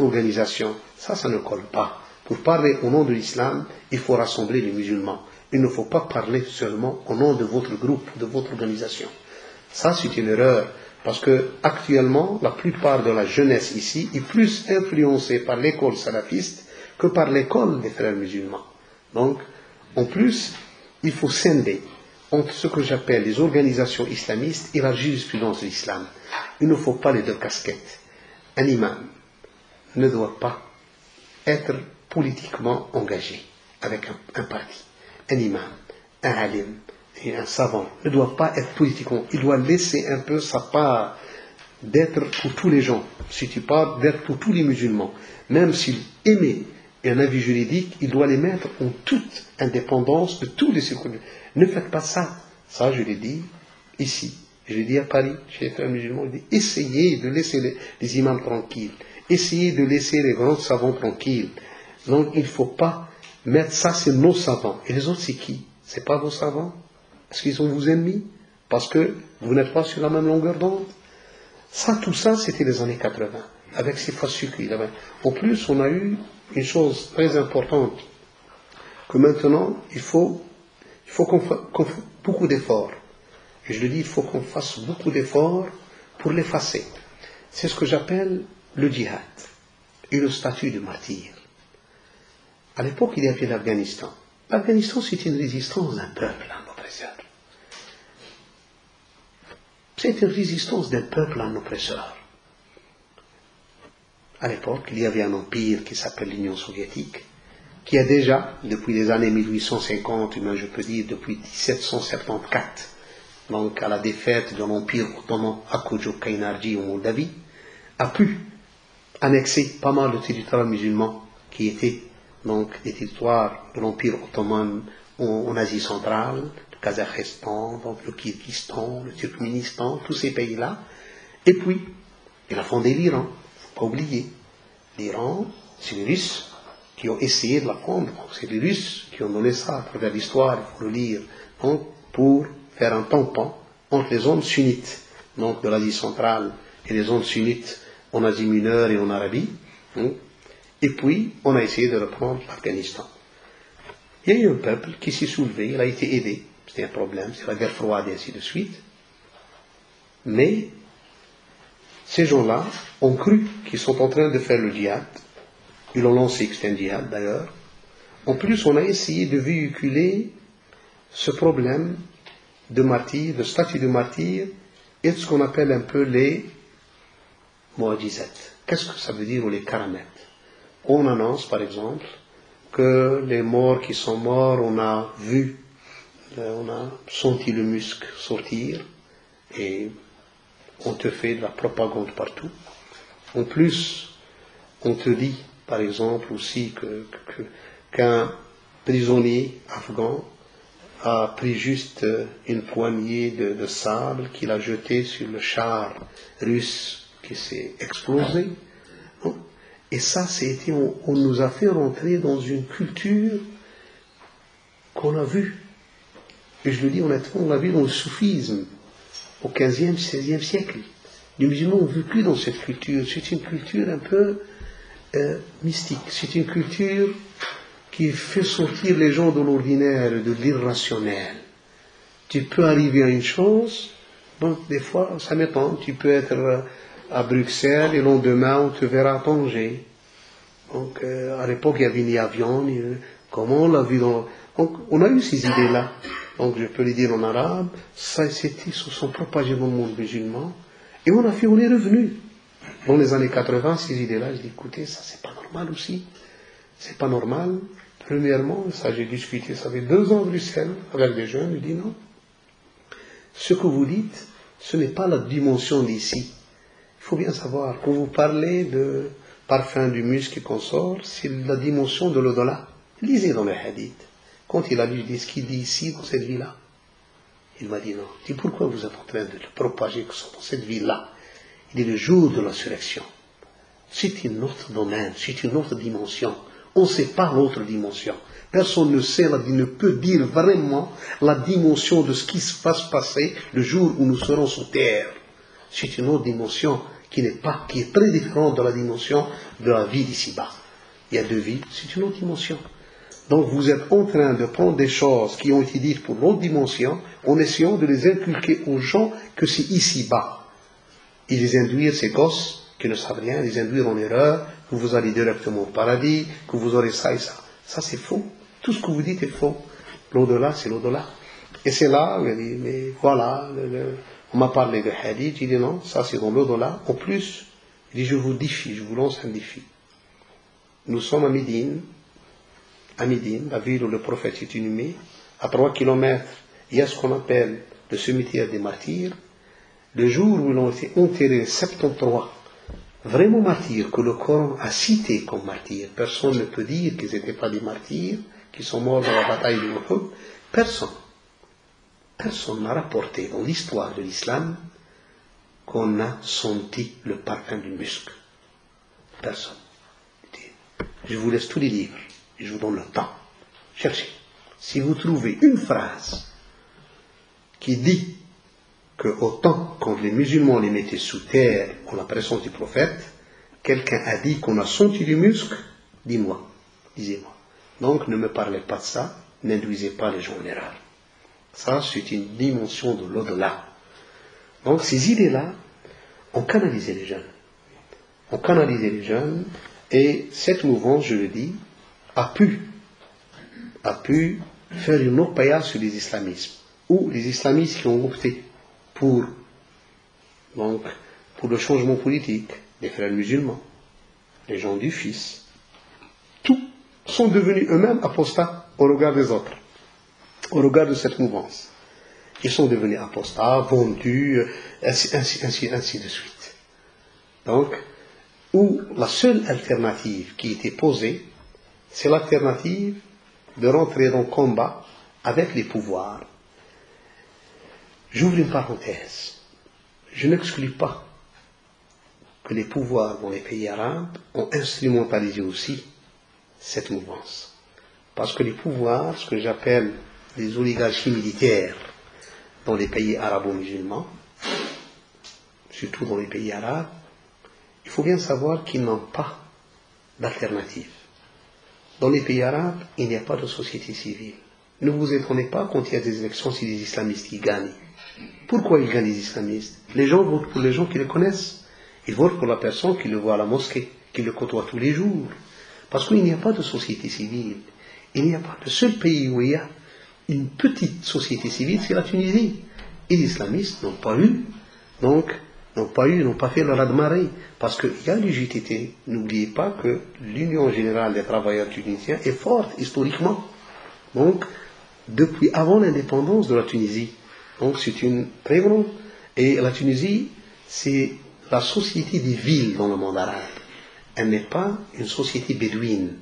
organisation. Ça ne colle pas. Pour parler au nom de l'islam, il faut rassembler les musulmans. Il ne faut pas parler seulement au nom de votre groupe, de votre organisation. Ça, c'est une erreur. Parce que actuellement, la plupart de la jeunesse ici est plus influencée par l'école salafiste que par l'école des frères musulmans. Donc, en plus, il faut scinder entre ce que j'appelle les organisations islamistes et la jurisprudence de l'islam. Il ne faut pas les deux casquettes. Un imam ne doit pas être politiquement engagé avec un parti. Un imam, un alim, et un savant ne doit pas être politiquement, il doit laisser un peu sa part d'être pour tous les gens. Si tu parles d'être pour tous les musulmans, même s'il émet un avis juridique, il doit les mettre en toute indépendance de tous les circonstances. Ne faites pas ça. Ça, je l'ai dit ici. Je l'ai dit à Paris, chez les frères musulmans. Je dis, essayez de laisser les imams tranquilles. Essayez de laisser les grands savants tranquilles. Donc, il ne faut pas mettre ça, c'est nos savants. Et les autres, c'est qui? C'est pas vos savants? Est-ce qu'ils sont vos ennemis? Parce que vous n'êtes pas sur la même longueur d'onde? Ça, tout ça, c'était les années 80, avec ces fascicules. En plus, on a eu une chose très importante que maintenant, il faut qu'on fasse beaucoup d'efforts. Et je le dis, il faut qu'on fasse beaucoup d'efforts pour l'effacer. C'est ce que j'appelle le djihad et le statut de martyr. À l'époque, il y avait l'Afghanistan. L'Afghanistan, c'est une résistance d'un peuple, un oppresseur. C'est une résistance d'un peuple à un oppresseur. À l'époque, il y avait un empire qui s'appelle l'Union soviétique, qui a déjà, depuis les années 1850, mais je peux dire depuis 1774, donc à la défaite de l'Empire ottoman à Kojo-Kainarji en Moldavie, a pu annexer pas mal de territoires musulmans qui étaient donc des territoires de l'Empire ottoman en Asie centrale, le Kazakhstan, donc le Kyrgyzstan, le Turkménistan, tous ces pays-là. Et puis, il a fondé l'Iran, il ne faut pas oublier. L'Iran, c'est les Russes qui ont essayé de la fondre. C'est les Russes qui ont donné ça à travers l'histoire, il faut le lire, donc pour faire un tampon entre les zones sunnites, donc de l'Asie centrale, et les zones sunnites en Asie mineure et en Arabie. Et puis, on a essayé de reprendre l'Afghanistan. Il y a eu un peuple qui s'est soulevé, il a été aidé, c'était un problème, c'est la guerre froide et ainsi de suite. Mais ces gens-là ont cru qu'ils sont en train de faire le djihad. Ils l'ont lancé, que c'était un djihad d'ailleurs. En plus, on a essayé de véhiculer ce problème de martyr, de statut de martyr, et de ce qu'on appelle un peu les mu'jizat. Qu'est-ce que ça veut dire, ou les karamets? On annonce, par exemple, que les morts qui sont morts, on a vu, on a senti le musc sortir, et on te fait de la propagande partout. En plus, on te dit, par exemple, aussi qu'un prisonnier afghan a pris juste une poignée de sable qu'il a jeté sur le char russe qui s'est explosé. Et ça, on nous a fait rentrer dans une culture qu'on a vue. Et je le dis honnêtement, on l'a vu dans le soufisme au XVe, XVIe siècle. Les musulmans ont vécu dans cette culture. C'est une culture un peu mystique. C'est une culture qui fait sortir les gens de l'ordinaire, de l'irrationnel. Tu peux arriver à une chose, bon, des fois, ça m'étonne, tu peux être à Bruxelles et le lendemain, on te verra à Tanger. Donc, à l'époque, il y avait ni avion, ni... Comment on l'a vu dans... Donc, on a eu ces idées-là. Donc, je peux les dire en arabe, ça, se sont propagés dans le monde musulman, et on est revenu. Dans les années 80, ces idées-là, je dis, écoutez, ça, c'est pas normal aussi. C'est pas normal. Premièrement, ça, j'ai discuté, ça fait 2 ans à Bruxelles, avec des jeunes, je dis non. Ce que vous dites, ce n'est pas la dimension d'ici. Il faut bien savoir, quand vous parlez de parfum du musc et consort, c'est la dimension de l'au-delà. Lisez dans les hadiths. Quand il a lu, il dit ce qu'il dit ici, dans cette vie-là. Il m'a dit non. Il dit pourquoi vous êtes en train de le propager dans cette vie-là? Il dit le jour de la résurrection. C'est un autre domaine, c'est une autre dimension. On ne sait pas l'autre dimension. Personne ne sait, ne peut dire vraiment la dimension de ce qui va se passer le jour où nous serons sur terre. C'est une autre dimension qui est très différente de la dimension de la vie d'ici-bas. Il y a 2 vies, c'est une autre dimension. Donc vous êtes en train de prendre des choses qui ont été dites pour l'autre dimension, en essayant de les inculquer aux gens que c'est ici-bas. Et les induire, ces gosses qui ne savent rien, les induire en erreur, que vous allez directement au paradis, que vous aurez ça et ça. Ça c'est faux. Tout ce que vous dites est faux. L'au-delà, c'est l'au-delà. Et c'est là, mais voilà, on m'a parlé de hadith, j'ai dit non, ça c'est dans l'au-delà. En plus, il dit je vous défie, je vous lance un défi. Nous sommes à Médine, la ville où le prophète est inhumé. À 3 kilomètres, il y a ce qu'on appelle le cimetière des martyrs. Le jour où ils ont été enterrés 73 vraiment martyrs que le Coran a cités comme martyrs, personne ne peut dire qu'ils n'étaient pas des martyrs, qui sont morts dans la bataille de Uhud. Personne n'a rapporté dans l'histoire de l'islam qu'on a senti le parfum du musc. Personne. Je vous laisse tous les livres et je vous donne le temps. Cherchez. Si vous trouvez une phrase qui dit que autant quand les musulmans les mettaient sous terre en la présence du prophète, quelqu'un a dit qu'on a senti du musc, dis-moi, disez-moi. Donc ne me parlez pas de ça, n'induisez pas les gens en erreur. Ça, c'est une dimension de l'au-delà. Donc ces idées-là ont canalisé les jeunes. Ont canalisé les jeunes, et cette mouvance, je le dis, a pu faire une autre paillade sur les islamismes, ou les islamistes qui ont opté pour le changement politique, les frères musulmans, les gens du Fils, tous sont devenus eux-mêmes apostats au regard des autres, au regard de cette mouvance. Ils sont devenus apostats, vendus, ainsi de suite. Donc, où la seule alternative qui était posée, c'est l'alternative de rentrer dans le combat avec les pouvoirs. J'ouvre une parenthèse. Je n'exclus pas que les pouvoirs dans les pays arabes ont instrumentalisé aussi cette mouvance. Parce que les pouvoirs, ce que j'appelle les oligarchies militaires dans les pays arabo-musulmans, surtout dans les pays arabes, il faut bien savoir qu'ils n'ont pas d'alternative. Dans les pays arabes, il n'y a pas de société civile. Ne vous étonnez pas quand il y a des élections, c'est les islamistes qui gagnent. Pourquoi ils gagnent les islamistes? Les gens votent pour les gens qui les connaissent. Ils votent pour la personne qui le voit à la mosquée, qui le côtoie tous les jours. Parce qu'il n'y a pas de société civile. Il n'y a pas. Le seul pays où il y a une petite société civile, c'est la Tunisie. Et les islamistes n'ont pas eu, n'ont pas fait leur admarée. Parce qu'il y a l'UJTT. N'oubliez pas que l'Union Générale des Travailleurs Tunisiens est forte historiquement. Donc, depuis avant l'indépendance de la Tunisie. Donc, c'est une très grande. Et la Tunisie, c'est la société des villes dans le monde arabe. Elle n'est pas une société bédouine.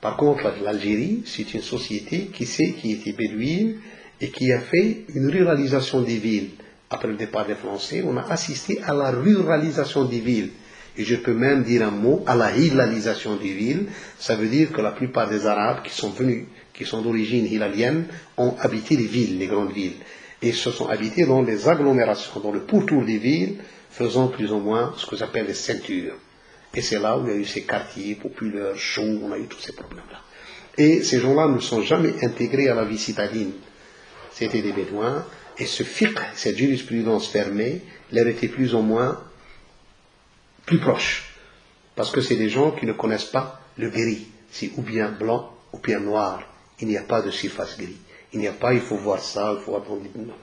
Par contre, l'Algérie, c'est une société qui était bédouine et qui a fait une ruralisation des villes. Après le départ des Français, on a assisté à la ruralisation des villes. Et je peux même dire un mot, à la hilalisation des villes. Ça veut dire que la plupart des Arabes qui sont venus, qui sont d'origine hilalienne, ont habité les villes, les grandes villes. Et se sont habités dans les agglomérations, dans le pourtour des villes, faisant plus ou moins ce que j'appelle les ceintures. Et c'est là où il y a eu ces quartiers populaires, chauds, on a eu tous ces problèmes-là. Et ces gens-là ne sont jamais intégrés à la vie citadine. C'était des Bédouins, et ce fiqh, cette jurisprudence fermée, leur était plus ou moins plus proche. Parce que c'est des gens qui ne connaissent pas le gris. C'est ou bien blanc, ou bien noir. Il n'y a pas de surface gris. Il n'y a pas, il faut voir ça, il faut voir... Non.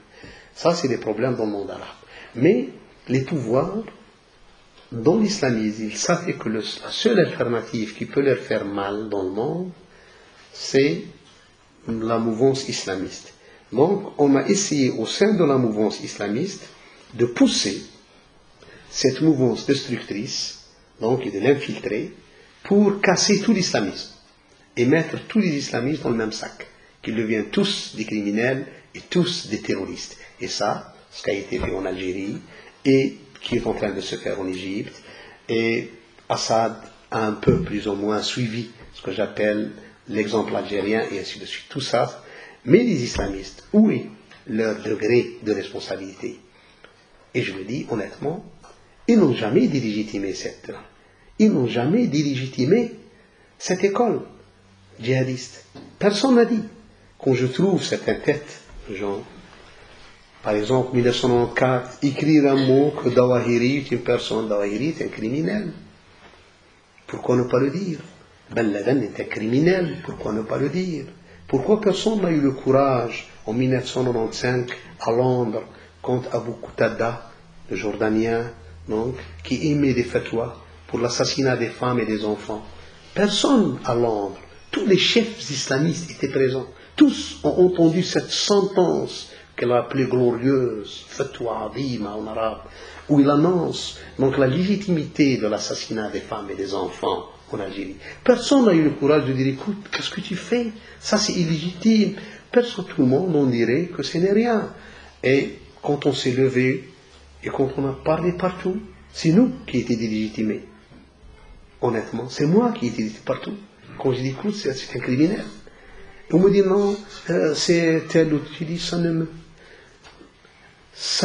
Ça, c'est des problèmes dans le monde arabe. Mais les pouvoirs, dans l'islamisme, ils savaient que la seule alternative qui peut leur faire mal dans le monde, c'est la mouvance islamiste. Donc, on a essayé au sein de la mouvance islamiste de pousser cette mouvance destructrice, donc, et de l'infiltrer, pour casser tout l'islamisme et mettre tous les islamistes dans le même sac, qu'ils deviennent tous des criminels et tous des terroristes. Et ça, ce qui a été fait en Algérie et qui est en train de se faire en Égypte, et Assad a un peu plus ou moins suivi ce que j'appelle l'exemple algérien et ainsi de suite. Tout ça, mais les islamistes, où est leur degré de responsabilité? Et je le dis honnêtement, ils n'ont jamais délégitimé ils n'ont jamais délégitimé cette école djihadiste. Personne n'a dit. Quand je trouve certaines têtes, genre, par exemple, 1994, écrire un mot que Dawahiri est une personne, Dawahiri est un criminel. Pourquoi ne pas le dire? Ben Laden est un criminel, pourquoi ne pas le dire? Pourquoi personne n'a eu le courage, en 1995, à Londres, contre Abu Qoutada, le Jordanien, donc, qui émet des fatwas pour l'assassinat des femmes et des enfants? Personne à Londres. Tous les chefs islamistes étaient présents. Tous ont entendu cette sentence qu'elle a appelée glorieuse, fatwa adima en arabe, où il annonce donc la légitimité de l'assassinat des femmes et des enfants en Algérie. Personne n'a eu le courage de dire, écoute, qu'est-ce que tu fais? Ça c'est illégitime. Personne, tout le monde, on dirait que ce n'est rien. Et quand on s'est levé et quand on a parlé partout, c'est nous qui étions délégitimés. Honnêtement, c'est moi qui étais partout. Quand je dis écoute, c'est un criminel. Et on me dit non, c'est tel ou tu dis ça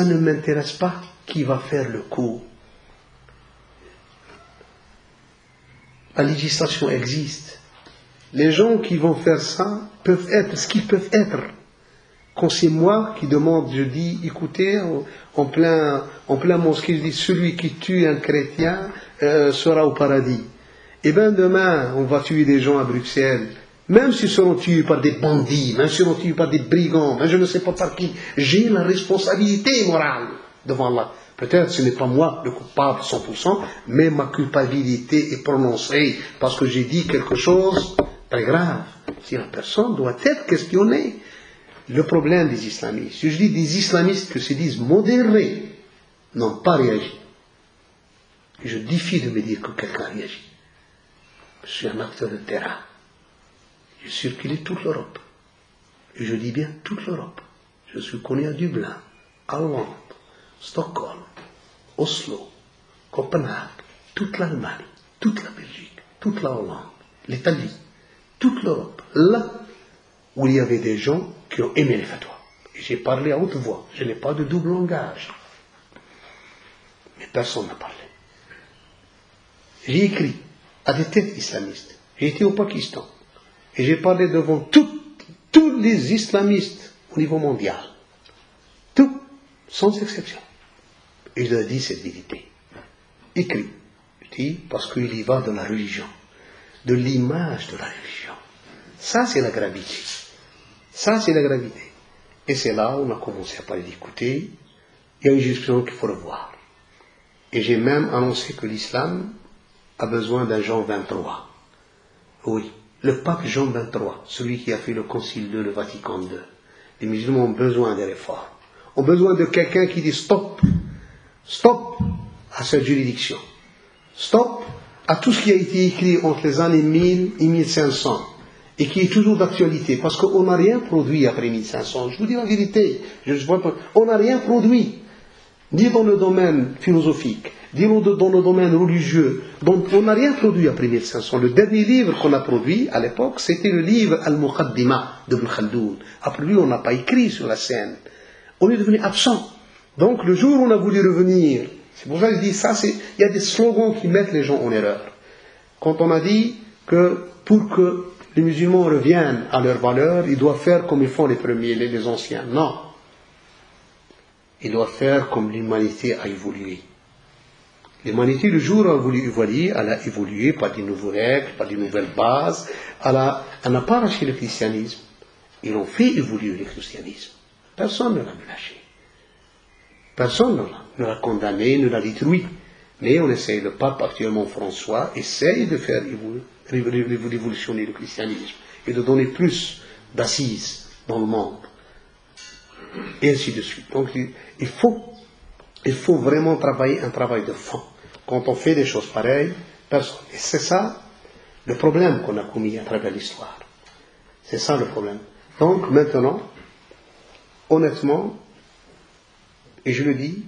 ne m'intéresse pas qui va faire le coup. La législation existe. Les gens qui vont faire ça peuvent être ce qu'ils peuvent être. Quand c'est moi qui demande, je dis, écoutez, en plein mosquée, je dis, celui qui tue un chrétien sera au paradis. Et bien demain, on va tuer des gens à Bruxelles, même s'ils seront tués par des bandits, même s'ils seront tués par des brigands, même je ne sais pas par qui, j'ai la responsabilité morale devant Allah. Peut-être ce n'est pas moi le coupable 100%, mais ma culpabilité est prononcée parce que j'ai dit quelque chose de très grave. Si la personne doit être questionnée. Le problème des islamistes, je dis des islamistes que se disent modérés, n'ont pas réagi. Je défie de me dire que quelqu'un a réagi. Je suis un acteur de terrain. J'ai circulé toute l'Europe. Et je dis bien toute l'Europe. Je suis connu à Dublin, à Londres, Stockholm, Oslo, Copenhague, toute l'Allemagne, toute la Belgique, toute la Hollande, l'Italie, toute l'Europe. Là où il y avait des gens qui ont aimé les fatwas. Et j'ai parlé à haute voix. Je n'ai pas de double langage. Mais personne n'a parlé. J'ai écrit à des têtes islamistes. J'ai été au Pakistan. Et j'ai parlé devant tous les islamistes au niveau mondial. Tous, sans exception. Et je leur ai dit cette vérité. Écrit. Je dis parce qu'il y va de la religion. De l'image de la religion. Ça, c'est la gravité. Ça, c'est la gravité. Et c'est là où on a commencé à parler d'écouter. Il y a une justification qu'il faut revoir. Et j'ai même annoncé que l'islam a besoin d'un Jean 23. Oui, le pape Jean 23, celui qui a fait le concile de le Vatican II. Les musulmans ont besoin des réformes. Ont besoin de quelqu'un qui dit stop. Stop à cette juridiction. Stop à tout ce qui a été écrit entre les années 1000 et 1500. Et qui est toujours d'actualité, parce qu'on n'a rien produit après 1500. Je vous dis la vérité, on n'a rien produit, ni dans le domaine philosophique, ni dans le domaine religieux. Donc on n'a rien produit après 1500. Le dernier livre qu'on a produit à l'époque, c'était le livre Al-Muqaddimah d'Ibn Khaldoun. Après lui, on n'a pas écrit sur la scène. On est devenu absent. Donc le jour où on a voulu revenir, c'est pour ça que je dis ça, il y a des slogans qui mettent les gens en erreur. Quand on a dit que pour que les musulmans reviennent à leurs valeurs, ils doivent faire comme ils font les premiers, les anciens. Non. Ils doivent faire comme l'humanité a évolué. L'humanité, le jour où elle a voulu évoluer, elle a évolué par des nouvelles règles, par des nouvelles bases. Elle n'a pas lâché le christianisme. Ils ont fait évoluer le christianisme. Personne ne l'a lâché. Personne ne l'a condamné, ne l'a détruit. Mais on essaye, le pape actuellement François essaye de faire révolutionner le christianisme et de donner plus d'assises dans le monde. Et ainsi de suite. Donc il faut vraiment travailler un travail de fond. Quand on fait des choses pareilles, personne. Et c'est ça le problème qu'on a commis à travers l'histoire. C'est ça le problème. Donc maintenant, honnêtement, et je le dis,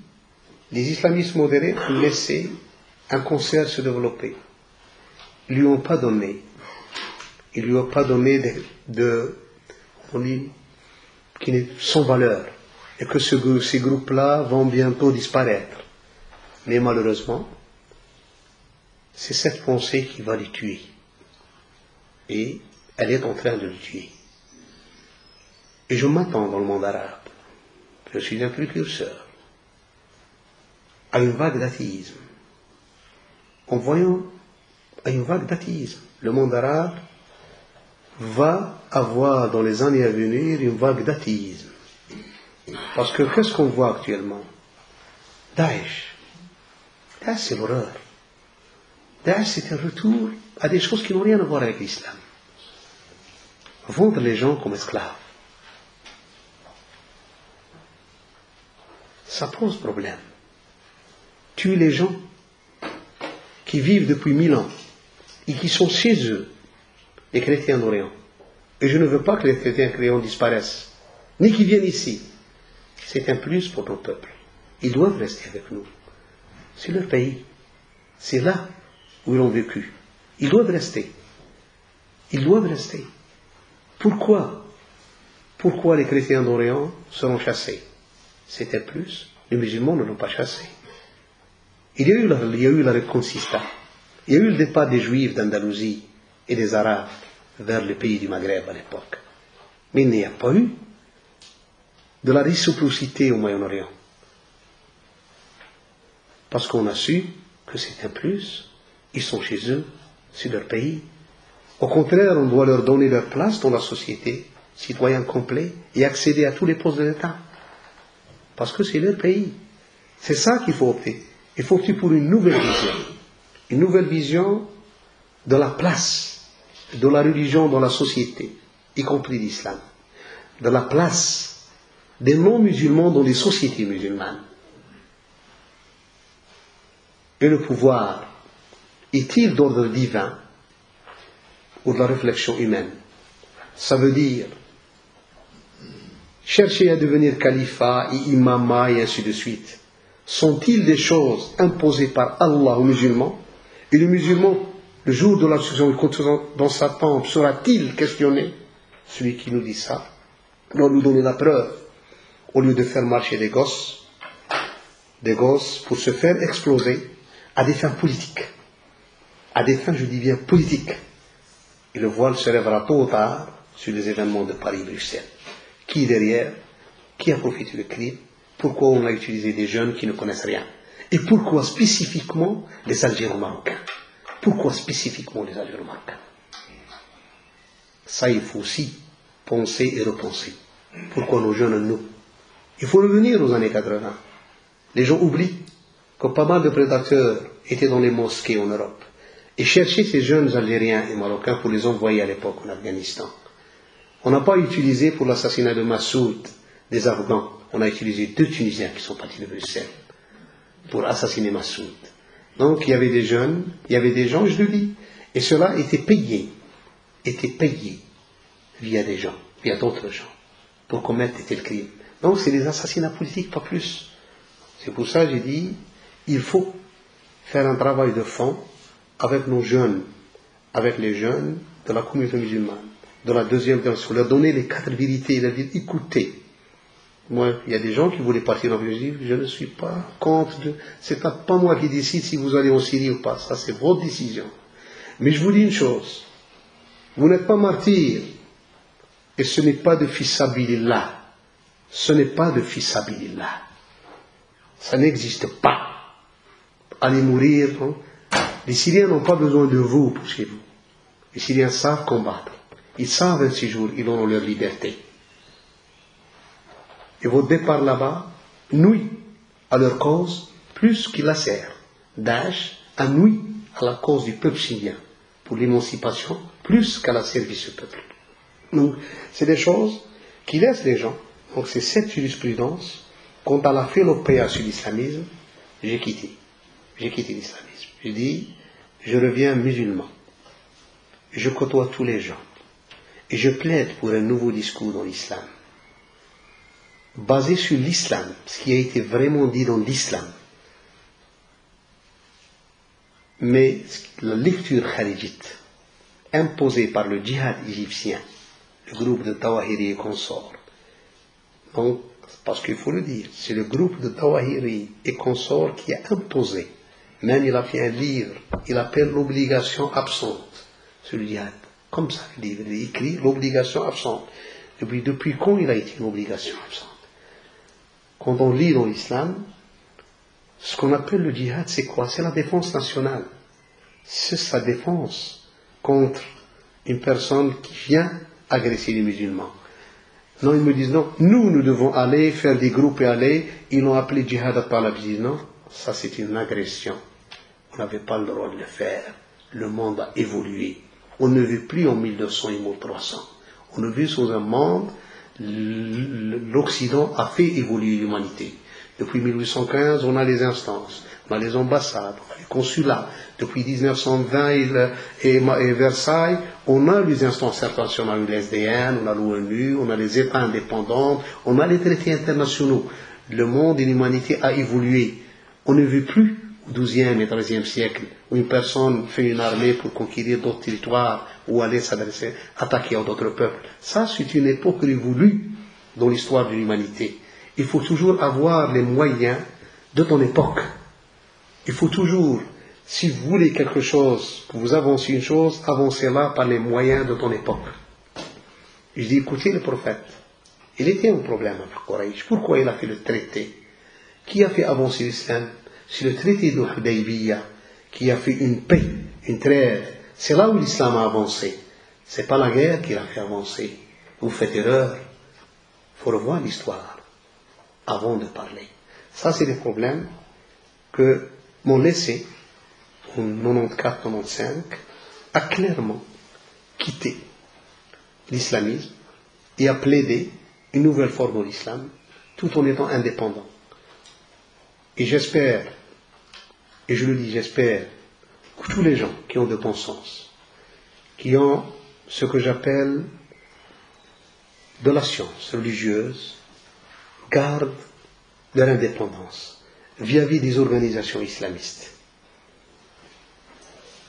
les islamistes modérés ont laissé un concert se développer. Ils ne lui ont pas donné. Ils ne lui ont pas donné sans valeur. Et que ces groupes-là vont bientôt disparaître. Mais malheureusement, c'est cette pensée qui va les tuer. Et elle est en train de les tuer. Et je m'attends dans le monde arabe. Je suis un précurseur à une vague d'athéisme. En voyant à une vague d'athéisme, le monde arabe va avoir dans les années à venir une vague d'athéisme. Parce que qu'est-ce qu'on voit actuellement? Daesh. Daesh, c'est l'horreur. Daesh, c'est un retour à des choses qui n'ont rien à voir avec l'islam. Vendre les gens comme esclaves. Ça pose problème. Tuer les gens qui vivent depuis 1000 ans et qui sont chez eux, les chrétiens d'Orient. Et je ne veux pas que les chrétiens d'Orient disparaissent, ni qu'ils viennent ici. C'est un plus pour nos peuples. Ils doivent rester avec nous. C'est leur pays. C'est là où ils ont vécu. Ils doivent rester. Ils doivent rester. Pourquoi? Pourquoi les chrétiens d'Orient seront chassés? C'est un plus. Les musulmans ne l'ont pas chassé. Il y a eu la Reconquista. Il y a eu le départ des Juifs d'Andalousie et des Arabes vers les pays du Maghreb à l'époque. Mais il n'y a pas eu de la réciprocité au Moyen-Orient. Parce qu'on a su que c'est un plus, ils sont chez eux, c'est leur pays. Au contraire, on doit leur donner leur place dans la société, citoyens complets, et accéder à tous les postes de l'État. Parce que c'est leur pays. C'est ça qu'il faut opter. Il faut opter pour une nouvelle vision. Une nouvelle vision de la place de la religion dans la société, y compris l'islam. De la place des non-musulmans dans les sociétés musulmanes. Et le pouvoir est-il d'ordre divin ou de la réflexion humaine? Ça veut dire chercher à devenir califat et imama et ainsi de suite. Sont-ils des choses imposées par Allah aux musulmans? Et le musulman, le jour de la résurrection, dans sa tombe, sera-t-il questionné? Celui qui nous dit ça doit nous donner la preuve. Au lieu de faire marcher des gosses pour se faire exploser à des fins politiques. À des fins, je dis bien, politiques. Et le voile se lèvera tôt ou tard sur les événements de Paris-Bruxelles. Qui derrière? Qui a profité du crime? Pourquoi on a utilisé des jeunes qui ne connaissent rien? Et pourquoi spécifiquement les Algériens marocains? Pourquoi spécifiquement les Algériens marocains? Ça, il faut aussi penser et repenser. Pourquoi nos jeunes, nous? Il faut revenir aux années 80. Les gens oublient que pas mal de prédateurs étaient dans les mosquées en Europe et cherchaient ces jeunes Algériens et Marocains pour les envoyer à l'époque en Afghanistan. On n'a pas utilisé pour l'assassinat de Massoud des Afghans. On a utilisé 2 Tunisiens qui sont partis de Bruxelles pour assassiner Massoud. Donc il y avait des jeunes, il y avait des gens, je le dis, et cela était payé via des gens, via d'autres gens, pour commettre de tels crimes. Donc c'est des assassinats politiques, pas plus. C'est pour ça que j'ai dit, il faut faire un travail de fond avec nos jeunes, avec les jeunes de la communauté musulmane, de la deuxième génération, leur donner les 4 vérités, leur dire, écoutez, moi, il y a des gens qui voulaient partir en Syrie, je ne suis pas contre, c'est pas moi qui décide si vous allez en Syrie ou pas, ça c'est votre décision. Mais je vous dis une chose, vous n'êtes pas martyrs, et ce n'est pas de fissabilillah. Ce n'est pas de fissabilillah. Ça n'existe pas. Allez mourir. Non? Les Syriens n'ont pas besoin de vous pour chez vous. Les Syriens savent combattre. Ils savent 26 jours, ils ont leur liberté. Et votre départ là-bas nuit à leur cause plus qu'il la sert. Daesh a nuit à la cause du peuple syrien pour l'émancipation plus qu'à la service du peuple. Donc, c'est des choses qui laissent les gens. Donc, c'est cette jurisprudence. Quant à la philopéa sur l'islamisme, j'ai quitté l'islamisme. Je dis, je reviens musulman. Je côtoie tous les gens. Et je plaide pour un nouveau discours dans l'islam. Basé sur l'islam, ce qui a été vraiment dit dans l'islam. Mais la lecture kharijite, imposée par le djihad égyptien, le groupe de Tawahiri et consorts. Donc, parce qu'il faut le dire, c'est le groupe de Tawahiri et consorts qui a imposé. Même il a fait un livre, il appelle l'obligation absente sur le djihad. Comme ça, le livre, il écrit l'obligation absente. Depuis quand il a été une obligation absente? Quand on lit dans l'islam, ce qu'on appelle le djihad, c'est quoi? C'est la défense nationale. C'est sa défense contre une personne qui vient agresser les musulmans. Non, ils me disent non, nous devons aller faire des groupes et aller. Ils l'ont appelé djihad à par la visite. Non, ça c'est une agression. On n'avait pas le droit de le faire. Le monde a évolué. On ne vit plus en 1900 et 1300. On ne vit sous un monde. L'Occident a fait évoluer l'humanité. Depuis 1815, on a les instances, on a les ambassades, on a les consulats. Depuis 1920 et Versailles, on a les instances internationales, on a eu les SDN, on a l'ONU, on a les États indépendants, on a les traités internationaux. Le monde et l'humanité a évolué. On ne vit plus au XIIe et XIIIe siècle où une personne fait une armée pour conquérir d'autres territoires ou aller s'adresser, attaquer à d'autres peuples. Ça, c'est une époque révolue dans l'histoire de l'humanité. Il faut toujours avoir les moyens de ton époque. Il faut toujours Si vous voulez quelque chose, que vous avancez une chose, avancez-la par les moyens de ton époque. Je dis, écoutez le prophète. Il était un problème avec Quraysh. Pourquoi il a fait le traité? Qui a fait avancer l'islam? C'est le traité de Hudaybiyah qui a fait une paix, une trêve. C'est là où l'islam a avancé. C'est pas la guerre qui l'a fait avancer. Vous faites erreur. Il faut revoir l'histoire avant de parler. Ça, c'est des problèmes que m'ont laissé en 94-95 a clairement quitté l'islamisme et a plaidé une nouvelle forme de l'islam tout en étant indépendant. Et j'espère, et je le dis, j'espère que tous les gens qui ont de bon sens, qui ont ce que j'appelle de la science religieuse, gardent leur indépendance vis-à-vis des organisations islamistes,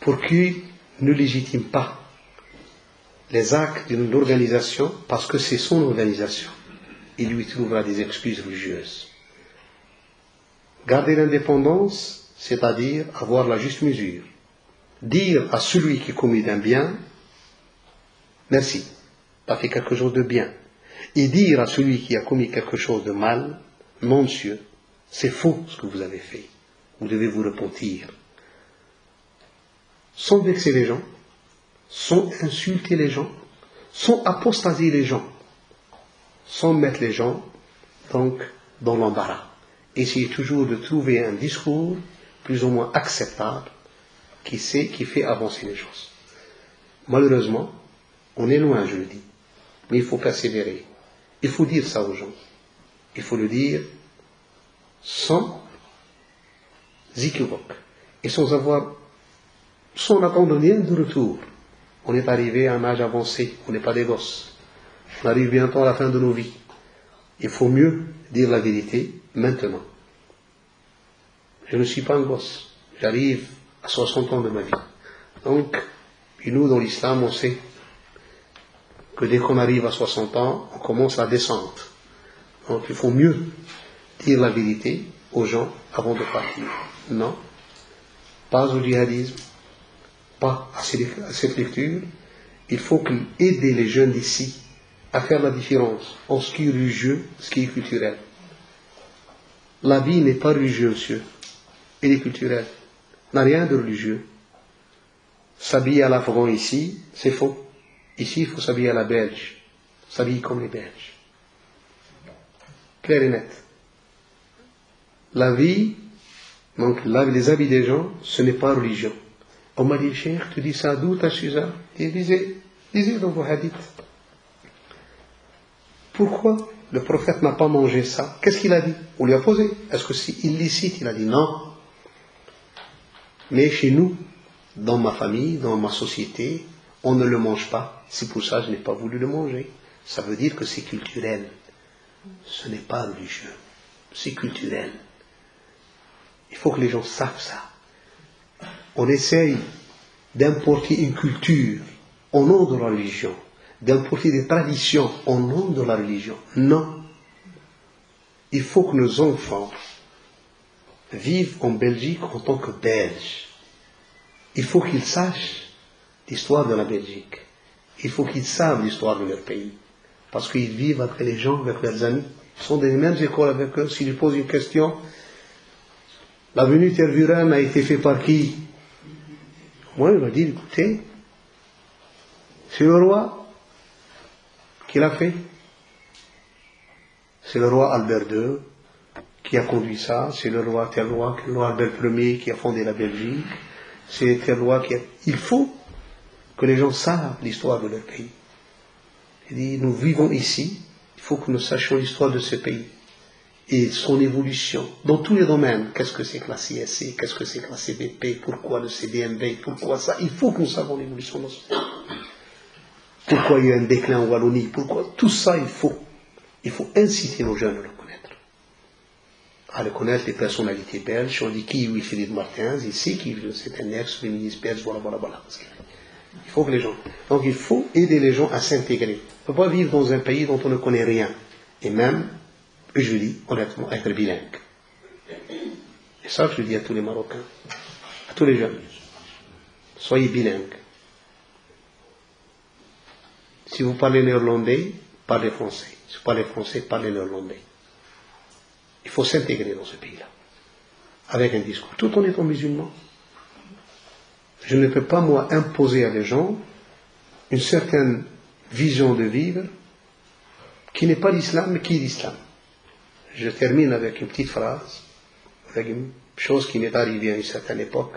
pour qu'ils ne légitiment pas les actes d'une organisation parce que c'est son organisation. Il lui trouvera des excuses religieuses. Garder l'indépendance, c'est-à-dire avoir la juste mesure. Dire à celui qui commet un bien, merci, tu as fait quelque chose de bien. Et dire à celui qui a commis quelque chose de mal, non monsieur, c'est faux ce que vous avez fait. Vous devez vous repentir. Sans vexer les gens, sans insulter les gens, sans apostasier les gens, sans mettre les gens donc dans l'embarras. Essayez toujours de trouver un discours plus ou moins acceptable qui fait avancer les choses. Malheureusement, on est loin, je le dis, mais il faut persévérer. Il faut dire ça aux gens. Il faut le dire sans équivoque et sans attendre rien de retour. On est arrivé à un âge avancé, on n'est pas des gosses. On arrive bientôt à la fin de nos vies. Il faut mieux dire la vérité maintenant. Je ne suis pas un gosse. J'arrive à 60 ans de ma vie. Donc, et nous, dans l'islam, on sait que dès qu'on arrive à 60 ans, on commence la descente. Donc, il faut mieux dire la vérité aux gens avant de partir. Non, pas au djihadisme, pas à cette lecture. Il faut aider les jeunes d'ici à faire la différence entre ce qui est religieux et ce qui est culturel. La vie n'est pas religieuse, monsieur. Elle est culturelle. N'a rien de religieux. S'habiller à l'afghan ici, c'est faux. Ici, il faut s'habiller à la belge. S'habiller comme les Belges. Clair et net. La vie, donc les habits des gens, ce n'est pas religion. On m'a dit, Cheikh, tu dis ça d'où t'as su ça? Lisez dans vos hadiths. Pourquoi le prophète n'a pas mangé ça? Qu'est-ce qu'il a dit? On lui a posé. Est-ce que c'est illicite? Il a dit non. Mais chez nous, dans ma famille, dans ma société, on ne le mange pas. C'est pour ça que je n'ai pas voulu le manger. Ça veut dire que c'est culturel. Ce n'est pas religieux. C'est culturel. Il faut que les gens savent ça. On essaye d'importer une culture au nom de la religion, d'importer des traditions au nom de la religion. Non. Il faut que nos enfants vivent en Belgique en tant que Belges. Il faut qu'ils sachent l'histoire de la Belgique. Il faut qu'ils savent l'histoire de leur pays. Parce qu'ils vivent avec les gens, avec leurs amis. Ils sont dans les mêmes écoles avec eux. S'ils posent une question, l'avenue Tervuren a été faite par qui? Moi, il m'a dit, écoutez, c'est le roi qui l'a fait. C'est le roi Albert II qui a conduit ça. C'est le roi Albert Ier qui a fondé la Belgique. C'est tel roi qui a... Il faut que les gens savent l'histoire de leur pays. Il dit, nous vivons ici, il faut que nous sachions l'histoire de ce pays et son évolution dans tous les domaines. Qu'est-ce que c'est que la CSC? Qu'est-ce que c'est que la CBP? Pourquoi le CDMV? Pourquoi ça? Il faut que nous sachions l'évolution de notre société. Pourquoi il y a un déclin en Wallonie? Pourquoi? Tout ça, il faut inciter nos jeunes à le connaître. À le connaître les personnalités belges. On dit qui? Oui, Philippe Martins, ici, qui c'est un ex-ministre belge, voilà. Il faut que les gens... Donc il faut aider les gens à s'intégrer. On ne peut pas vivre dans un pays dont on ne connaît rien. Et même, je dis honnêtement, être bilingue. Et ça, je dis à tous les Marocains. à tous les jeunes, soyez bilingues. Si vous parlez néerlandais, parlez français. Si vous parlez français, parlez néerlandais. Il faut s'intégrer dans ce pays-là, avec un discours, tout en étant musulman. Je ne peux pas, moi, imposer à des gens une certaine vision de vivre qui n'est pas l'islam, mais qui est l'islam. Je termine avec une petite phrase, avec une chose qui m'est arrivée à une certaine époque.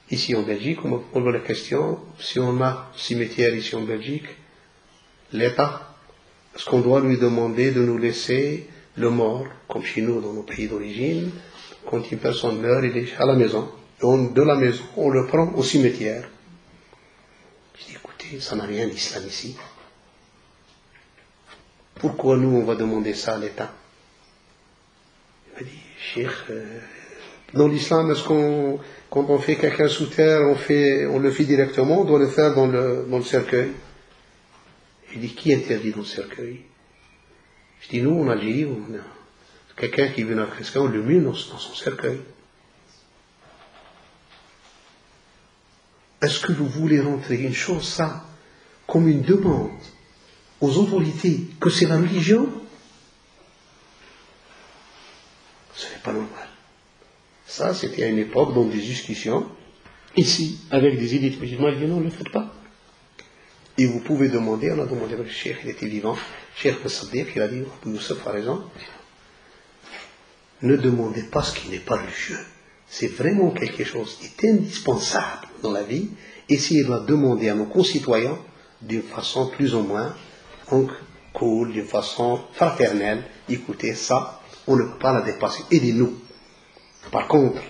Ici en Belgique, on me pose la question, si on a un cimetière ici en Belgique, l'État, est-ce qu'on doit lui demander de nous laisser le mort, comme chez nous dans nos pays d'origine, quand une personne meurt, il est à la maison, et de la maison, on le prend au cimetière. Je dis, écoutez, ça n'a rien d'islam ici. Pourquoi nous, on va demander ça à l'État? Il m'a dit, Cheikh, dans l'islam, est-ce qu'on, quand on fait quelqu'un sous terre, on le fait directement, on doit le faire dans le cercueil? Je dis, qui interdit dans le cercueil? Je dis, nous, en Algérie, on a quelqu'un qui vient à quelqu'un, on le met dans son cercueil. Est-ce que vous voulez rentrer une chose, ça, comme une demande aux autorités, que c'est la religion? Ce n'est pas normal. Ça, c'était à une époque, dans des discussions, ici, avec des élites musulmanes, ils disent non, ne le faites pas. Et vous pouvez demander, on a demandé avec le cheikh, il était vivant, cheikh Messadir, il a dit, Youssef a raison, ne demandez pas ce qui n'est pas religieux. C'est vraiment quelque chose qui est indispensable dans la vie. Essayez de la demander à nos concitoyens d'une façon plus ou moins cool, d'une façon fraternelle. Écoutez, ça, on ne peut pas la dépasser. Aidez-nous. Par contre,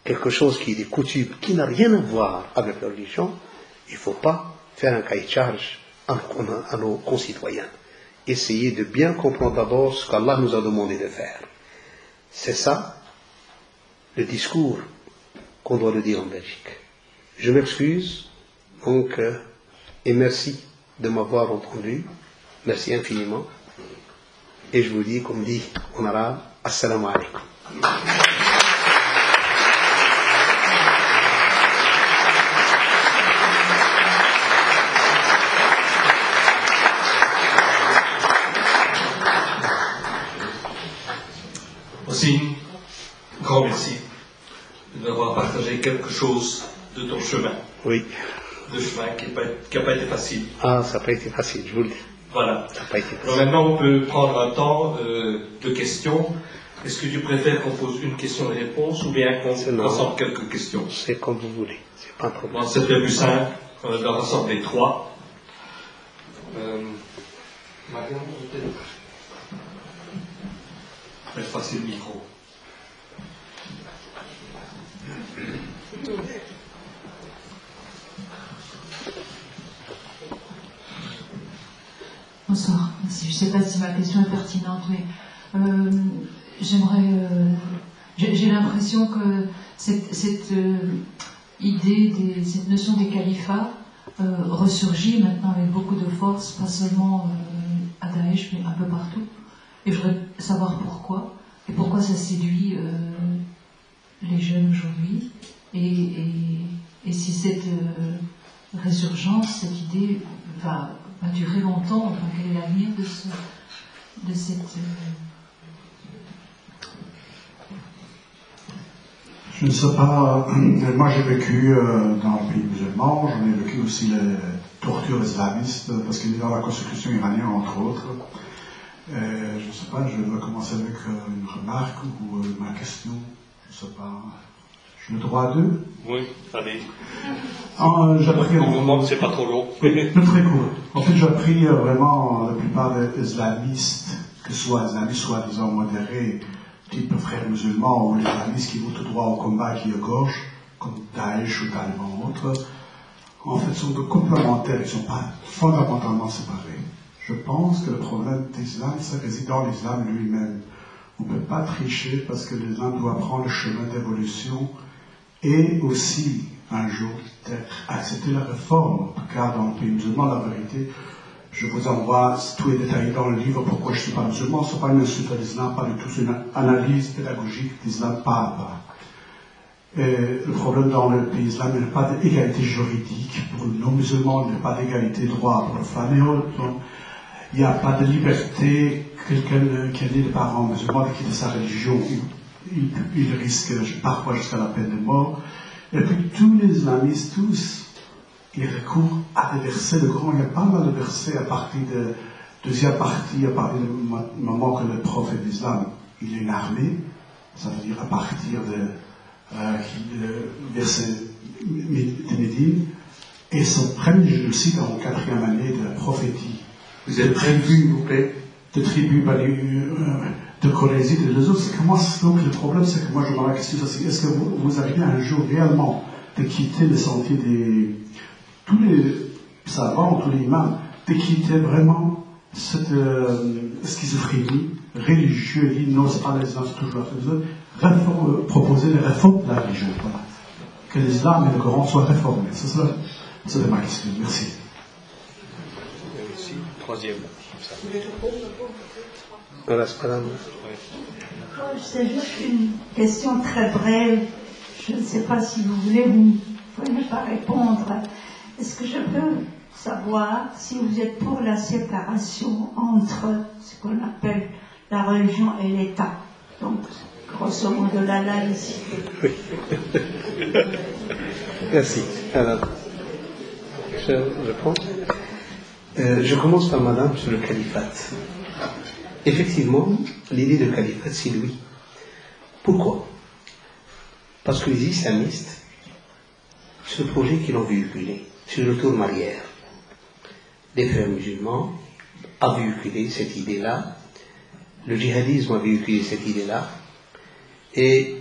quelque chose qui est des coutumes, qui n'a rien à voir avec la religion, il ne faut pas faire un cahier de charge à nos concitoyens. Essayez de bien comprendre d'abord ce qu'Allah nous a demandé de faire. C'est ça, le discours qu'on doit le dire en Belgique. Je m'excuse, donc, et merci de m'avoir entendu. Merci infiniment. Et je vous dis, comme dit en arabe, Assalamu alaikum. Aussi, grand merci d'avoir partagé quelque chose de ton chemin. Oui. De chemin qui n'a pas été facile. Ah, ça n'a pas été facile, je vous le dis. Voilà. Ça n'a pas été facile. Alors maintenant, on peut prendre un temps de questions. Est-ce que tu préfères qu'on pose une question et réponse ou bien qu'on rassemble quelques questions? C'est comme vous voulez, c'est pas un problème. Bon, c'est très plus simple, on va rassembler trois. Marianne, peut-être. Je vais passer le micro. Bonsoir, merci. Je ne sais pas si ma question est pertinente, mais j'ai l'impression que cette idée, cette notion des califats ressurgit maintenant avec beaucoup de force, pas seulement à Daesh, mais un peu partout. Et je voudrais savoir pourquoi, et pourquoi ça séduit les jeunes aujourd'hui, et si cette résurgence, cette idée va durer longtemps, enfin, quel est l'avenir de cette... Je ne sais pas, moi j'ai vécu dans le pays musulman, j'en ai vécu aussi les tortures islamistes, parce qu'il est dans la constitution iranienne entre autres. Je ne sais pas, je vais commencer avec une remarque ou ma question, je ne sais pas. J'ai le droit à deux? Oui, allez. J'ai appris au moment, c'est pas trop long. Oui, très court. En fait, j'ai appris vraiment la plupart des islamistes, que ce soit islamistes soi-disant modérés, type frères musulmans, ou les islamistes qui vont tout droit au combat, qui est gauche, comme Daesh ou Taliban ou autres, en fait, sont complémentaires, ils ne sont pas fondamentalement séparés. Je pense que le problème de l'islam, ça réside dans l'islam lui-même. On ne peut pas tricher parce que l'islam doit prendre le chemin d'évolution et aussi, un jour, accepter la réforme. Car dans le pays musulman, la vérité, je vous envoie, tout est détaillé dans le livre, pourquoi je ne suis pas musulman, ce n'est pas une insulte à l'islam, pas du tout, c'est une analyse pédagogique de l'islam, pas à pas. Le problème dans le pays islam, il n'y a pas d'égalité juridique pour les non-musulmans, il n'y a pas d'égalité de droit pour les femmes et autres. Il n'y a pas de liberté. Quelqu'un qui a des parents musulmans de quitter sa religion, il risque parfois jusqu'à la peine de mort. Et puis tous les islamistes, tous, ils recourent à des versets de Coran. Il y a pas mal de versets à partir de deuxième partie, à partir du moment que le prophète d'islam, il est une armée, ça veut dire à partir de verset de Médine, et son premier génocide en 4e année de la prophétie. Vous êtes tribus, vous plaît? De tribus de Chorésie, de les autres. Donc le problème, c'est que moi je me pose la question, est-ce que vous arrivez un jour réellement de quitter le sentier tous les savants, tous les imams, de quitter vraiment cette schizophrénie religieuse, non, c'est pas les uns, c'est toujours la chose, proposer des réformes de la religion. Voilà. Que l'islam et le Coran soient réformés. C'est ma question. Merci. Merci. Troisième. Voilà, c'est pas là. C'est juste une question très brève. Je ne sais pas si vous voulez, vous pouvez ne pas répondre. Est-ce que je peux savoir si vous êtes pour la séparation entre ce qu'on appelle la religion et l'État? Donc, grosso modo, la laïcité. Oui. Merci. Alors, je pense. Je commence par madame sur le califat. Effectivement, l'idée de califat, c'est lui. Pourquoi? Parce que les islamistes, ce projet qu'ils ont véhiculé, c'est le retour en arrière. Les frères musulmans ont véhiculé cette idée-là, le djihadisme a véhiculé cette idée-là, et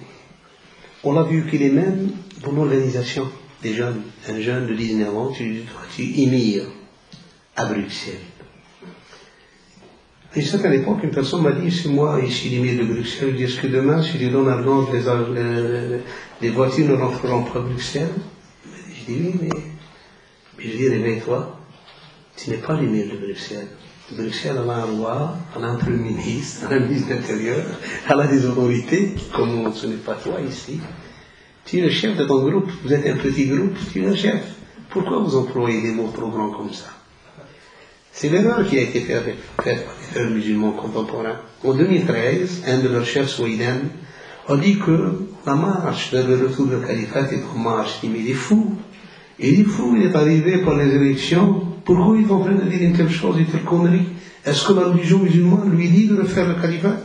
on l'a véhiculé même dans l'organisation des jeunes. Un jeune de 19 ans, tu émires à Bruxelles. Et c'est qu'à l'époque, une personne m'a dit, c'est moi ici l'émir de Bruxelles, je dis, est-ce que demain, si je donne l'argent, les voitures ne rentreront pas à Bruxelles? Je dis, oui, mais je dis, réveille-toi, tu n'es pas l'émir de Bruxelles. Bruxelles, elle a un roi, elle a un premier ministre, elle a un ministre d'Intérieur, elle a des autorités, comme ce n'est pas toi ici. Tu es le chef de ton groupe, vous êtes un petit groupe, tu es le chef. Pourquoi vous employez des mots trop grands comme ça? C'est l'erreur qui a été faite par les frères musulmans contemporains. En 2013, un de leurs chefs soudanais a dit que la marche vers le retour du califat est en marche. Il dit, mais il est fou. Il est fou, il est arrivé par les élections. Pourquoi il est en train de dire une telle chose, une telle connerie? Est-ce que la religion musulmane lui dit de refaire le califat?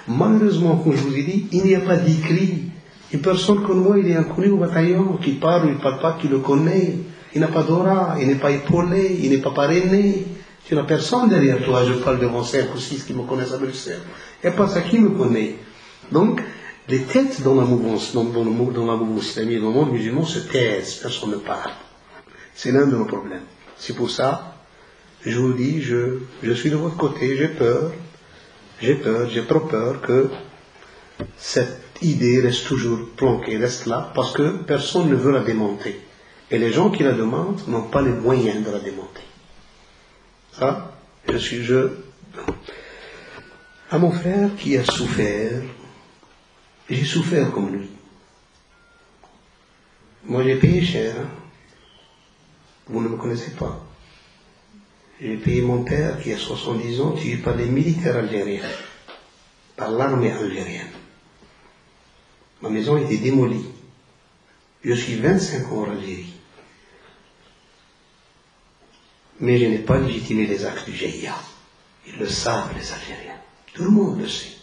Malheureusement, comme je vous ai dit, il n'y a pas d'écrit. Une personne comme moi, il est inconnu au bataillon, qui parle ou il ne parle pas, qui le connaît. Il n'a pas d'aura, il n'est pas épaulé, il n'est pas parrainé. Tu n'as personne derrière toi, je parle devant 5 ou 6 qui me connaissent à Bruxelles. Il n'y a pas ça qui me connaît. Donc, les têtes dans la mouvance, dans la mouvance islamique, dans le monde musulman se taisent, personne ne parle. C'est l'un de nos problèmes. C'est pour ça, je vous dis, je suis de votre côté, j'ai peur, j'ai trop peur que cette idée reste toujours planquée, reste là, parce que personne ne veut la démonter. Et les gens qui la demandent n'ont pas les moyens de la démonter. Ça, à mon frère qui a souffert, j'ai souffert comme lui. Moi j'ai payé cher, hein. Vous ne me connaissez pas. J'ai payé mon père qui a 70 ans, tué par les militaires algériens, par l'armée algérienne. Ma maison a été démolie. Je suis 25 ans en Algérie. Mais je n'ai pas légitimé les actes du GIA. Ils le savent, les Algériens. Tout le monde le sait.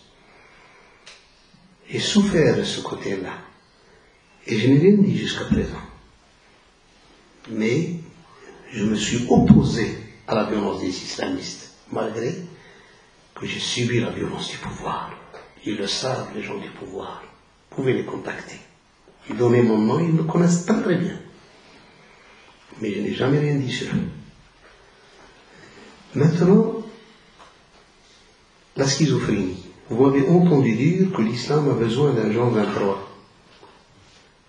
J'ai souffert de ce côté-là. Et je n'ai rien dit jusqu'à présent. Mais je me suis opposé à la violence des islamistes, malgré que j'ai subi la violence du pouvoir. Ils le savent, les gens du pouvoir. Vous pouvez les contacter. Ils donnaient mon nom, ils me connaissent très très bien. Mais je n'ai jamais rien dit sur eux. Maintenant, la schizophrénie. Vous m'avez entendu dire que l'islam a besoin d'un Jean 23.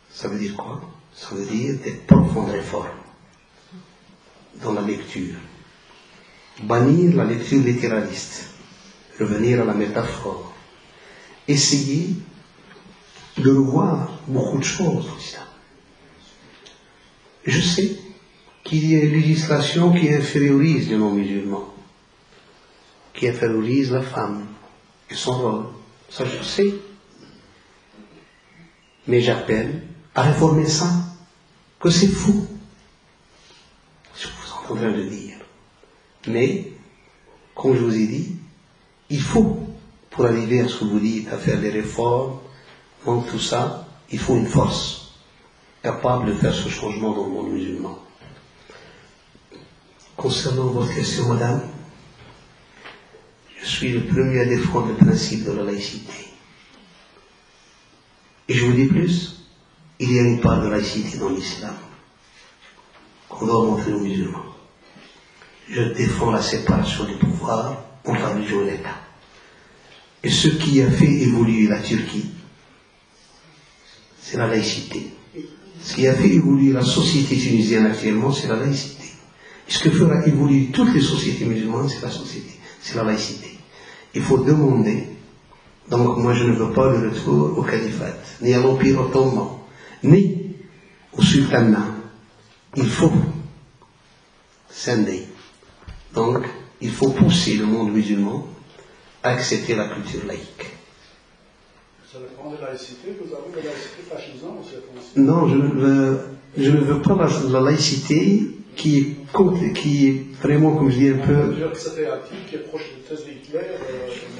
Ça veut dire quoi? Ça veut dire des profondes réformes dans la lecture. Bannir la lecture littéraliste. Revenir à la métaphore. Essayer de revoir beaucoup de choses dans l'islam. Je sais qu'il y a une législation qui infériorise les non-musulmans, qui infériorise la femme et son rôle. Ça, je sais. Mais j'appelle à réformer ça, que c'est fou. Je vous entendrai le dire. Mais, comme je vous ai dit, il faut, pour arriver à ce que vous dites, à faire des réformes, donc tout ça, il faut une force capable de faire ce changement dans le monde musulman. Concernant votre question, madame, je suis le premier à défendre le principe de la laïcité. Et je vous dis plus, il y a une part de laïcité dans l'islam qu'on doit montrer aux musulmans. Je défends la séparation des pouvoirs entre la religion et l'État. Et ce qui a fait évoluer la Turquie, c'est la laïcité. Ce qui a fait évoluer la société tunisienne actuellement, c'est la laïcité. Et ce que fera évoluer toutes les sociétés musulmanes, c'est la laïcité. Il faut demander. Donc moi je ne veux pas le retour au califat, ni à l'Empire ottoman, ni au sultanat. Il faut scinder. Donc il faut pousser le monde musulman à accepter la culture laïque. Ça dépend de la laïcité. Vous avez de la laïcité fascisante aussi? Non, je ne veux pas la laïcité qui est vraiment, comme je dis un peu... On peut dire que c'était Attila qui est proche de thèse d'Hitler.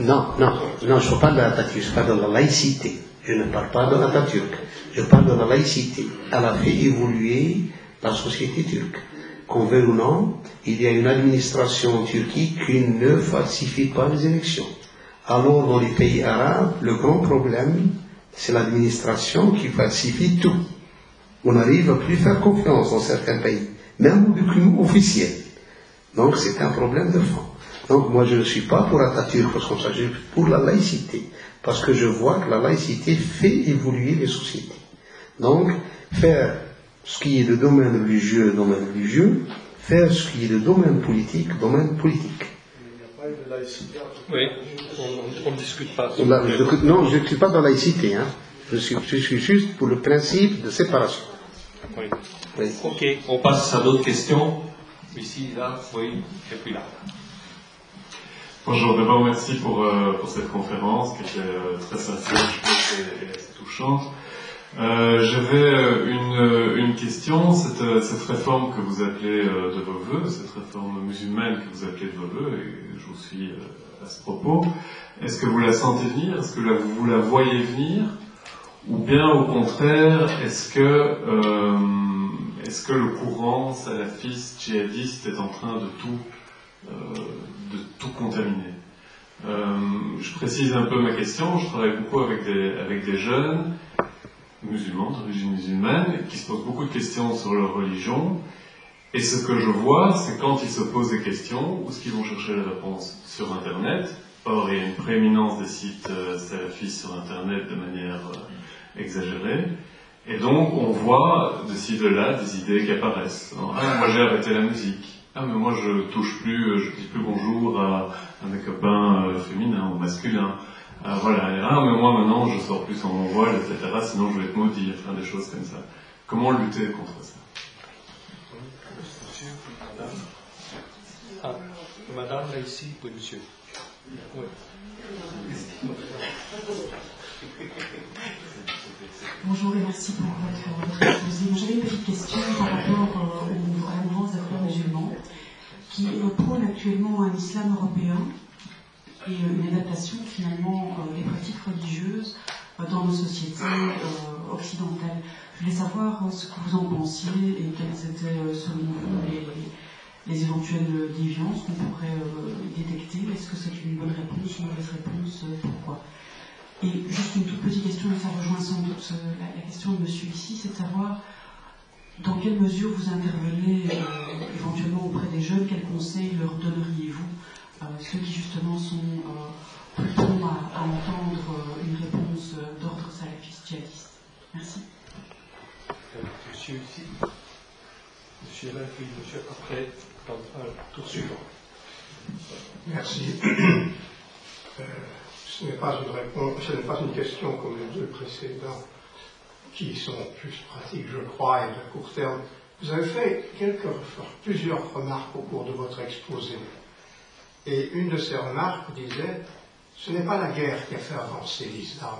Non, je ne parle pas de l'Atatürk, je parle de la laïcité. Je ne parle pas de l'Atatürk. Je parle de la laïcité. Elle a fait évoluer la société turque. Qu'on veuille ou non, il y a une administration en Turquie qui ne falsifie pas les élections. Alors, dans les pays arabes, le grand problème, c'est l'administration qui falsifie tout. On n'arrive à plus faire confiance dans certains pays, même aux documents officiels. Donc, c'est un problème de fond. Donc, moi, je ne suis pas pour Atatürk, parce que je suis pour la laïcité, parce que je vois que la laïcité fait évoluer les sociétés. Donc, faire ce qui est de domaine religieux, faire ce qui est de domaine politique. Il n'y a pas eu de laïcité. Oui, on ne discute pas. Non, je ne suis pas dans la laïcité. Hein. Je suis juste pour le principe de séparation. Oui. Oui. Ok, on passe à d'autres questions. Ici, là, oui, et puis là. Bonjour, d'abord merci pour cette conférence qui était très sincère, je pense, et assez touchante. J'avais une question, cette réforme que vous appelez de vos voeux, cette réforme musulmane que vous appelez de vos voeux, et je vous suis à ce propos, est-ce que vous la sentez venir? Est-ce que vous la voyez venir? Ou bien au contraire, est-ce que le courant salafiste, djihadiste est en train de tout contaminer? Je précise un peu ma question, je travaille beaucoup avec des jeunes musulmans, d'origine musulmane, qui se posent beaucoup de questions sur leur religion, et ce que je vois, c'est quand ils se posent des questions, où est-ce qu'ils vont chercher les réponses? Sur Internet. Or, il y a une prééminence des sites salafistes sur Internet de manière exagérée, et donc on voit de ci, de là, des idées qui apparaissent. Alors, moi j'ai arrêté la musique. Mais moi je touche plus, je dis plus bonjour à mes copains féminins ou masculins. Voilà. Mais moi maintenant je sors plus en mon voile, etc. Sinon je vais être maudit, enfin des choses comme ça. Comment lutter contre ça? Madame, là ici, puis monsieur. Oui. Bonjour et merci pour votre exposé. J'avais une petite question par rapport à la mouvance d'affaires musulmans qui prône actuellement un islam européen et une adaptation finalement des pratiques religieuses dans nos sociétés occidentales. Je voulais savoir ce que vous en pensiez et quelles étaient selon vous les éventuelles déviances qu'on pourrait détecter. Est-ce que c'est une bonne réponse, une mauvaise réponse? Pourquoi? Et juste une toute petite question, et ça rejoint sans doute la question de monsieur ici, c'est de savoir dans quelle mesure vous intervenez éventuellement auprès des jeunes, quels conseils leur donneriez-vous, ceux qui justement sont plus prompts à entendre une réponse d'ordre salafiste djihadiste. Merci. Monsieur ici, monsieur là, puis monsieur après, tout suivant. Merci. ce n'est pas une réponse, ce n'est pas une question comme les deux précédents, qui sont plus pratiques, je crois, et de court terme. Vous avez fait plusieurs remarques au cours de votre exposé. Et une de ces remarques disait, ce n'est pas la guerre qui a fait avancer l'islam.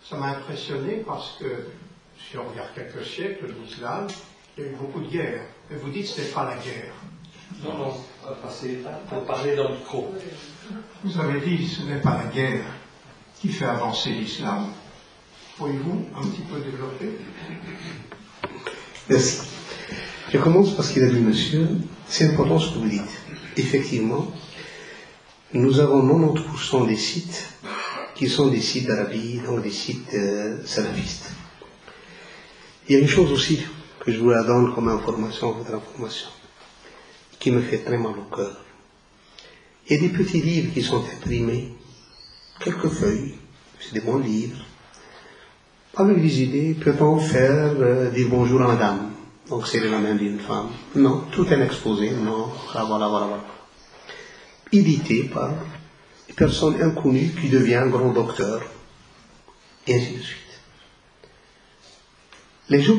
Ça m'a impressionné parce que, si on regarde quelques siècles de l'islam, il y a eu beaucoup de guerres. Et vous dites que ce n'est pas la guerre. Non, pour parler dans le micro. Vous avez dit ce n'est pas la guerre qui fait avancer l'islam. Pourriez-vous un petit peu développer? Merci. Je commence parce qu'il a dit, monsieur, c'est important ce que vous dites. Effectivement, nous avons 90% des sites qui sont des sites d'Arabie, donc des sites salafistes. Il y a une chose aussi que je vous la donne comme information, votre information, qui me fait très mal au cœur. Il y a des petits livres qui sont imprimés, quelques feuilles, c'est des bons livres, avec des idées, peut-on faire dire bonjour à madame, donc c'est la main d'une femme. Non, tout est exposé, non, voilà. Édité par une personne inconnue qui devient un grand docteur, et ainsi de suite. Les gens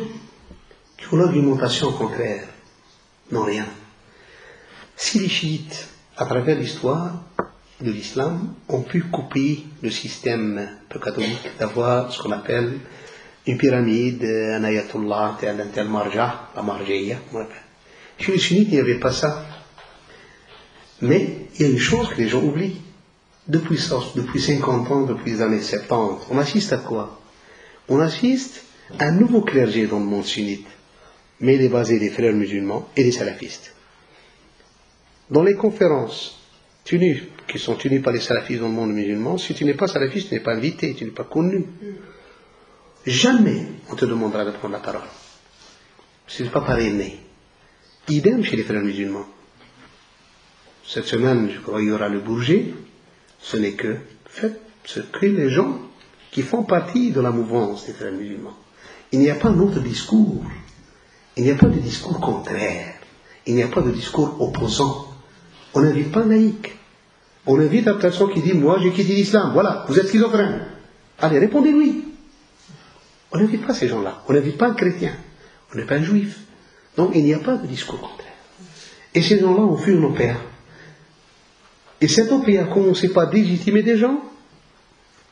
qui ont l'argumentation contraire n'ont rien. Si les chiites, à travers l'histoire de l'islam, ont pu couper le système catholique d'avoir ce qu'on appelle une pyramide, un ayatollah, tel marja, la marjaya. Chez les sunnites, il n'y avait pas ça. Mais il y a une chose que les gens oublient. Depuis 50 ans, depuis les années 70, on assiste à quoi? On assiste à un nouveau clergé dans le monde sunnite, mais il est basé des frères musulmans et des salafistes. Dans les conférences qui sont tenues par les salafistes dans le monde musulman, si tu n'es pas salafiste, tu n'es pas invité, tu n'es pas connu. Jamais on te demandera de prendre la parole. Ce n'est pas parrainé. Idem chez les frères musulmans. Cette semaine, je crois, il y aura le Bourget. Ce n'est que les gens qui font partie de la mouvance des frères musulmans. Il n'y a pas d'autre discours. Il n'y a pas de discours contraire. Il n'y a pas de discours opposant. On n'invite pas un laïc. On invite la personne qui dit, moi j'ai quitté l'islam, voilà, vous êtes schizophrène. Allez, répondez-lui. On n'invite pas ces gens-là. On n'invite pas un chrétien. On n'est pas un juif. Donc il n'y a pas de discours contraire. Et ces gens-là ont fait une opéra. Et cette opéra, comme on ne sait pas légitimer des gens,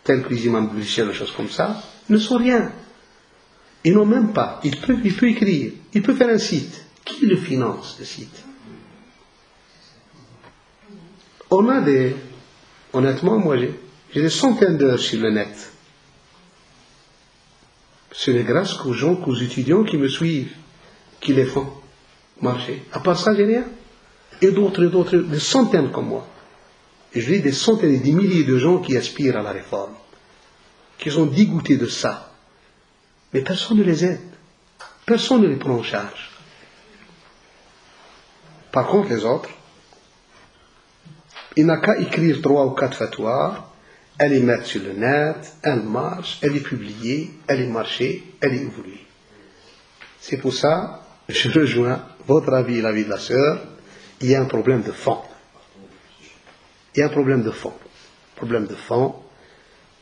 tels que les imams de des choses comme ça, ne sont rien. Ils n'ont même pas. Il peut écrire. Il peut faire un site. Qui le finance, le site? On a honnêtement, moi j'ai des centaines d'heures sur le net. Ce n'est grâce qu'aux gens, qu'aux étudiants qui me suivent, qui les font marcher. À part ça, j'ai rien. Et d'autres, des centaines comme moi. Et je dis des centaines et des milliers de gens qui aspirent à la réforme, qui sont dégoûtés de ça. Mais personne ne les aide. Personne ne les prend en charge. Par contre, les autres, il n'a qu'à écrire 3 ou 4 fatwas, elle est mettre sur le net, elle marche, elle est publiée, elle est marchée, elle est évoluée. C'est pour ça, je rejoins votre avis et l'avis de la sœur, il y a un problème de fond. Il y a un problème de fond. Problème de fond,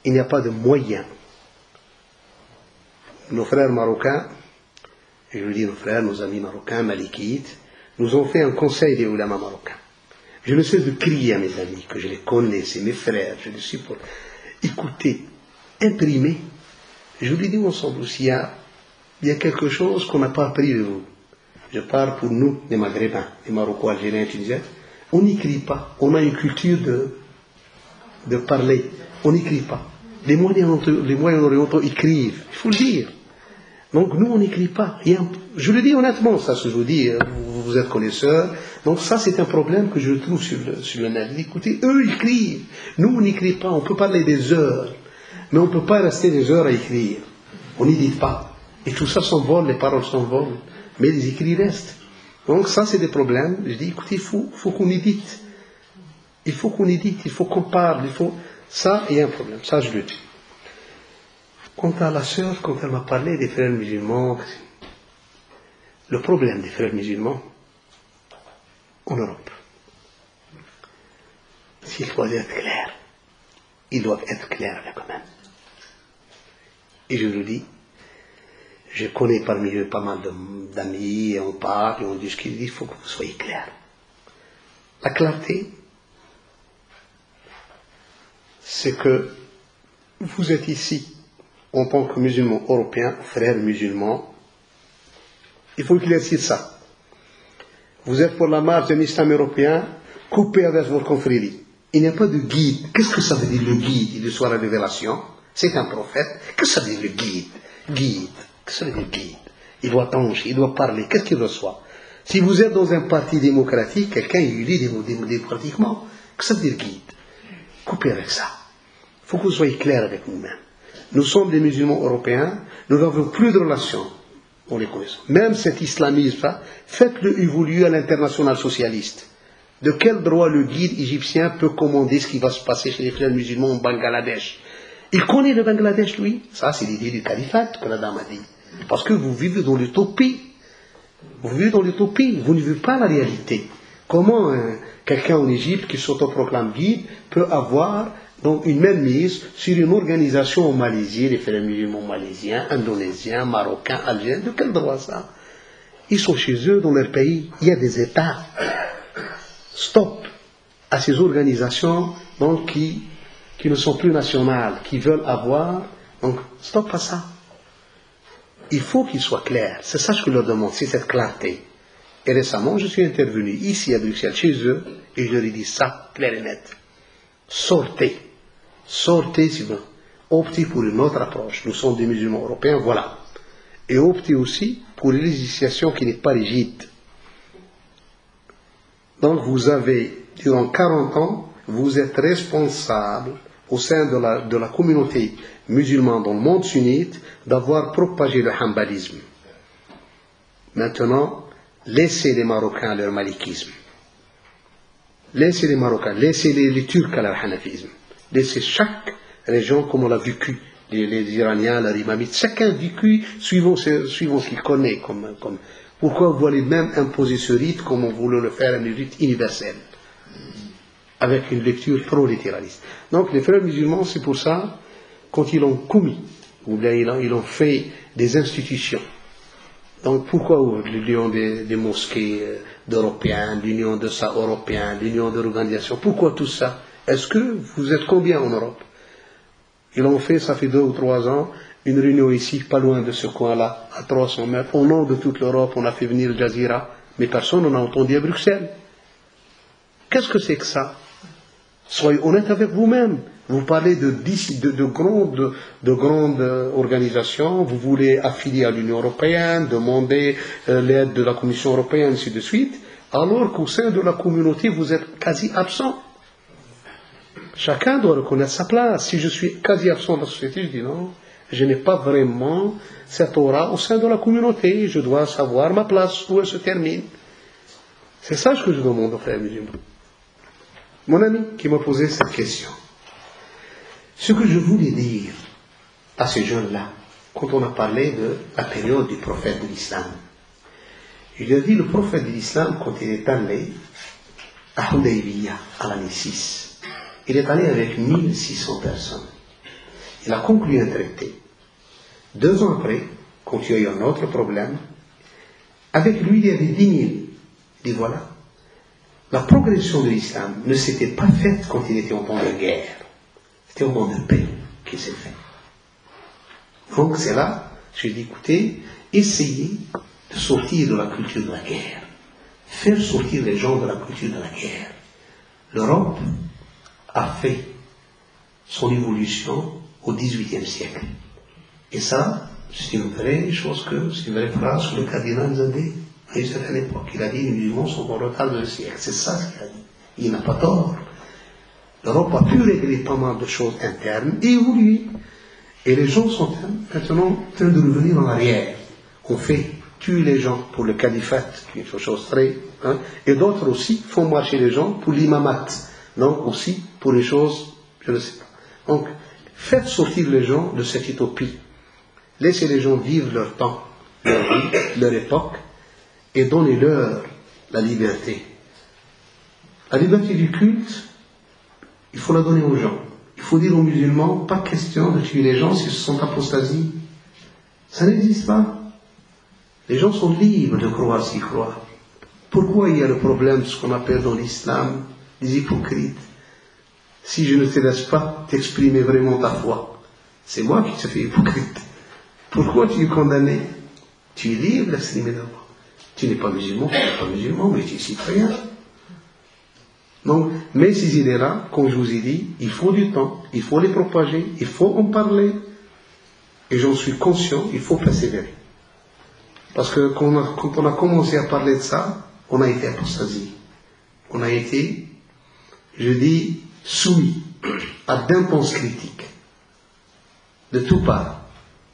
il n'y a pas de moyens. Nos frères marocains, et je veux dire nos frères, nos amis marocains, malikites, nous ont fait un conseil des ulama marocains. Je ne cesse de crier à mes amis, que je les connais, c'est mes frères, je les supporte. Écoutez, imprimez. Je vous dis ensemble aussi, il y a quelque chose qu'on n'a pas appris de vous. Je parle pour nous, les Maghrébins, les Marocains, Algériens, Tunisiens. On n'écrit pas. On a une culture de parler. On n'écrit pas. Les moyens orientaux écrivent. Il faut le dire. Donc nous, on n'écrit pas. Je le dis honnêtement, ça, ce que je vous dis, vous êtes connaisseurs. Donc ça, c'est un problème que je trouve sur le net. Écoutez, eux, ils écrivent. Nous, on n'écrit pas. On peut parler des heures. Mais on ne peut pas rester des heures à écrire. On n'édite pas. Et tout ça s'envole, les paroles s'envolent. Mais les écrits restent. Donc ça, c'est des problèmes. Je dis, écoutez, il faut qu'on édite. Il faut qu'on édite, il faut qu'on parle. Ça, il y a un problème. Ça, je le dis. Quant à la sœur, quand elle m'a parlé des frères musulmans, le problème des frères musulmans en Europe, s'il faut être clair, ils doivent être clairs avec eux-mêmes. Et je vous dis, je connais parmi eux pas mal d'amis, et on parle, et on discute, il faut que vous soyez clairs. La clarté, c'est que vous êtes ici, en tant que musulmans européens, frères musulmans, il faut éclaircir ça. Vous êtes pour la marche d'un islam européen, coupé avec votre confrérie. Il n'y a pas de guide. Qu'est-ce que ça veut dire le guide? Il reçoit la révélation. C'est un prophète. Qu'est-ce que ça veut dire le guide? Guide. Qu'est-ce que ça veut dire guide? Il doit trancher, il doit parler. Qu'est-ce qu'il reçoit? Si vous êtes dans un parti démocratique, quelqu'un il lit démocratiquement. Qu'est-ce que ça veut dire guide? Coupez avec ça. Il faut que vous soyez clairs avec nous-mêmes. Nous sommes des musulmans européens, nous n'avons plus de relations. On les connaît. Même cet islamisme, faites-le évoluer à l'international socialiste. De quel droit le guide égyptien peut commander ce qui va se passer chez les frères musulmans au Bangladesh? Il connaît le Bangladesh, lui. Ça, c'est l'idée du califat que la dame a dit. Parce que vous vivez dans l'utopie. Vous vivez dans l'utopie. Vous ne vivez pas la réalité. Comment quelqu'un en Égypte qui s'autoproclame guide peut avoir donc une même mise sur une organisation en Malaisie, les frères musulmans malaisiens, indonésiens, marocains, algériens? De quel droit ça? Ils sont chez eux, dans leur pays. Il y a des États. Stop à ces organisations donc, qui ne sont plus nationales, qui veulent avoir. Donc, stop à ça. Il faut qu'ils soient clairs. C'est ça ce que je leur demande, c'est cette clarté. Et récemment, je suis intervenu ici à Bruxelles, chez eux, et je leur ai dit ça, clair et net. Sortez. Sortez, si vous optez pour une autre approche. Nous sommes des musulmans européens, voilà. Et optez aussi pour une législation qui n'est pas rigide. Donc vous avez, durant 40 ans, vous êtes responsable au sein de la communauté musulmane dans le monde sunnite d'avoir propagé le hanbalisme. Maintenant, laissez les Marocains leur malikisme. Laissez les Marocains, laissez les Turcs à leur hanafisme. Laissez chaque région comme on l'a vécu. Les Iraniens, les Imamites, chacun vécu suivant ce qu'il connaît. Pourquoi vous voulez même imposer ce rite comme on voulait le faire, un rite universel, avec une lecture trop littéraliste. Donc les frères musulmans, c'est pour ça, quand ils l'ont commis, ou bien ils ont fait des institutions. Donc pourquoi l'union des mosquées d'Européens, l'union de ça européen, l'union de l'organisation, pourquoi tout ça? Est-ce que vous êtes combien en Europe? Ils l'ont fait, ça fait 2 ou 3 ans, une réunion ici, pas loin de ce coin-là, à 300 mètres. Au nom de toute l'Europe, on a fait venir le Jazeera, mais personne n'en a entendu à Bruxelles. Qu'est-ce que c'est que ça? Soyez honnête avec vous-même. Vous parlez de grandes organisations, vous voulez affilier à l'Union européenne, demander l'aide de la Commission européenne, ainsi de suite, alors qu'au sein de la communauté, vous êtes quasi absent. Chacun doit reconnaître sa place. Si je suis quasi absent de la société, je dis non, je n'ai pas vraiment cette aura au sein de la communauté. Je dois savoir ma place, où elle se termine. C'est ça ce que je demande aux frères musulmans. Mon ami qui m'a posé cette question, ce que je voulais dire à ces jeunes-là, quand on a parlé de la période du prophète de l'islam, il a dit le prophète de l'islam, quand il est allé à Hudaybiyah, à l'année 6, il est allé avec 1600 personnes. Il a conclu un traité. 2 ans après, quand il y a eu un autre problème, avec lui il y avait 10 000. Il dit voilà, la progression de l'islam ne s'était pas faite quand il était en temps de guerre. C'était au temps de paix qu'il s'est fait. Donc c'est là, j'ai dit écoutez, essayez de sortir de la culture de la guerre. Faire sortir les gens de la culture de la guerre. L'Europe a fait son évolution au XVIIIe siècle. Et ça, c'est une vraie chose c'est une vraie phrase que le cardinal Zadeh à une certaine époque. Il a dit les musulmans sont en retard de siècle. C'est ça ce qu'il a dit. Il n'a pas tort. L'Europe a pu régler pas mal de choses internes et évoluer. Et les gens sont maintenant en train de revenir en arrière. On fait tuer les gens pour le califat, qui est une chose très... et d'autres aussi font marcher les gens pour l'imamat. Donc aussi pour les choses, je ne sais pas. Donc, faites sortir les gens de cette utopie. Laissez les gens vivre leur temps, leur vie, leur époque, et donnez-leur la liberté. La liberté du culte, il faut la donner aux gens. Il faut dire aux musulmans, pas question de tuer les gens s'ils se sont apostasiés. Ça n'existe pas. Les gens sont libres de croire s'ils croient. Pourquoi il y a le problème de ce qu'on appelle dans l'islam des hypocrites? Si je ne te laisse pas t'exprimer vraiment ta foi, c'est moi qui te fais hypocrite. Pourquoi tu es condamné? Tu es libre d'exprimer ta foi. Tu n'es pas musulman, mais tu es citoyen. Donc, mais ces idées-là, comme je vous ai dit, il faut du temps, il faut les propager, il faut en parler. Et j'en suis conscient, il faut persévérer. Parce que quand on a commencé à parler de ça, on a été apostasié. On a été, je dis, soumis à d'intenses critiques. De tout part.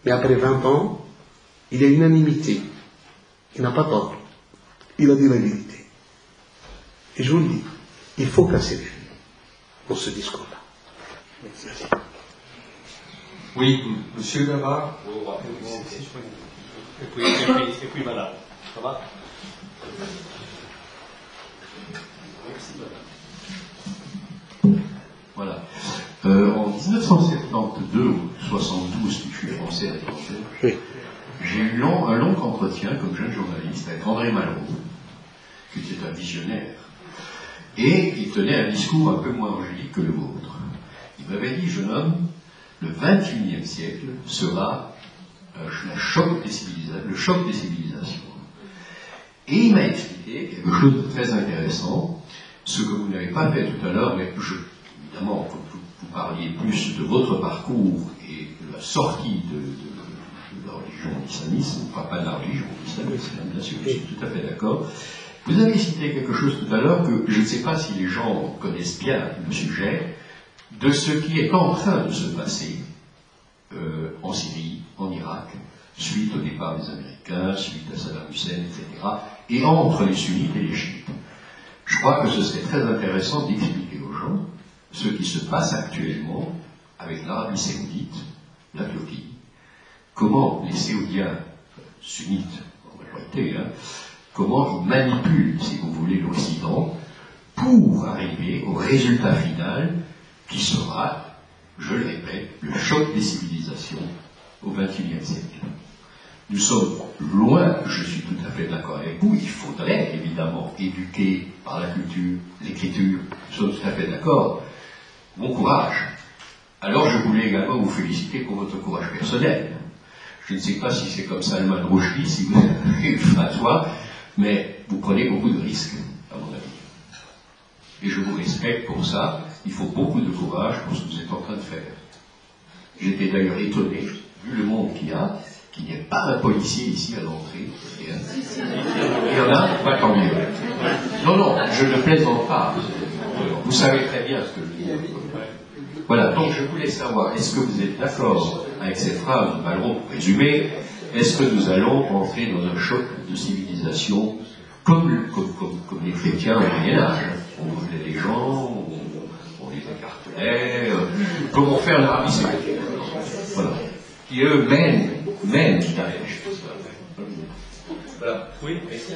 Mais après 20 ans, il y a unanimité. Il n'a pas tort. Il a dit la vérité. Et je vous le dis, il faut persévérer dans ce discours-là. Merci. Oui, monsieur là-bas. Et puis madame. Ça va? Voilà. En 1972 ou 72, je suis français à l'étranger, j'ai eu un long entretien comme jeune journaliste avec André Malraux, qui était un visionnaire. Et il tenait un discours un peu moins angélique que le vôtre. Il m'avait dit, jeune homme, le XXIe siècle sera le choc des civilisations. Et il m'a expliqué quelque chose de très intéressant, ce que vous n'avez pas fait tout à l'heure, mais évidemment, quand vous parliez plus de votre parcours et de la sortie de la religion islamisme, enfin pas de la religion islamisme, bien sûr, je suis tout à fait d'accord. Vous avez cité quelque chose tout à l'heure que je ne sais pas si les gens connaissent bien le sujet, de ce qui est en train de se passer en Syrie, en Irak, suite au départ des Américains, suite à Saddam Hussein, etc., et entre les sunnites et les chiites. Je crois que ce serait très intéressant d'expliquer aux gens ce qui se passe actuellement avec l'Arabie Saoudite, la Turquie, comment les Saoudiens, sunnites en majorité, comment ils manipulent, si vous voulez, l'Occident pour arriver au résultat final qui sera, je le répète, le choc des civilisations au XXIe siècle. Nous sommes loin, je suis tout à fait d'accord avec vous, il faudrait évidemment éduquer par la culture, l'écriture, nous sommes tout à fait d'accord. Bon courage. Alors je voulais également vous féliciter pour votre courage personnel. Je ne sais pas si c'est comme Salman Rushdie, si vous avez une fatwa, mais vous prenez beaucoup de risques, à mon avis. Et je vous respecte pour ça. Il faut beaucoup de courage pour ce que vous êtes en train de faire. J'étais d'ailleurs étonné, vu le monde qu'il y a, qu'il n'y ait pas un policier ici à l'entrée. Il y en a, pas tant mieux. Non, je ne plaisante pas. Vous savez très bien ce que je dis. Voilà, donc je voulais savoir, est-ce que vous êtes d'accord avec cette phrase de Malraux, pour résumer, est-ce que nous allons entrer dans un choc de civilisation comme les chrétiens au Moyen-Âge? On brûlait les gens, on les écartelait, comment faire l'Arabie Saoudite? Voilà. Qui eux mènent Daesh. Voilà. Oui, merci.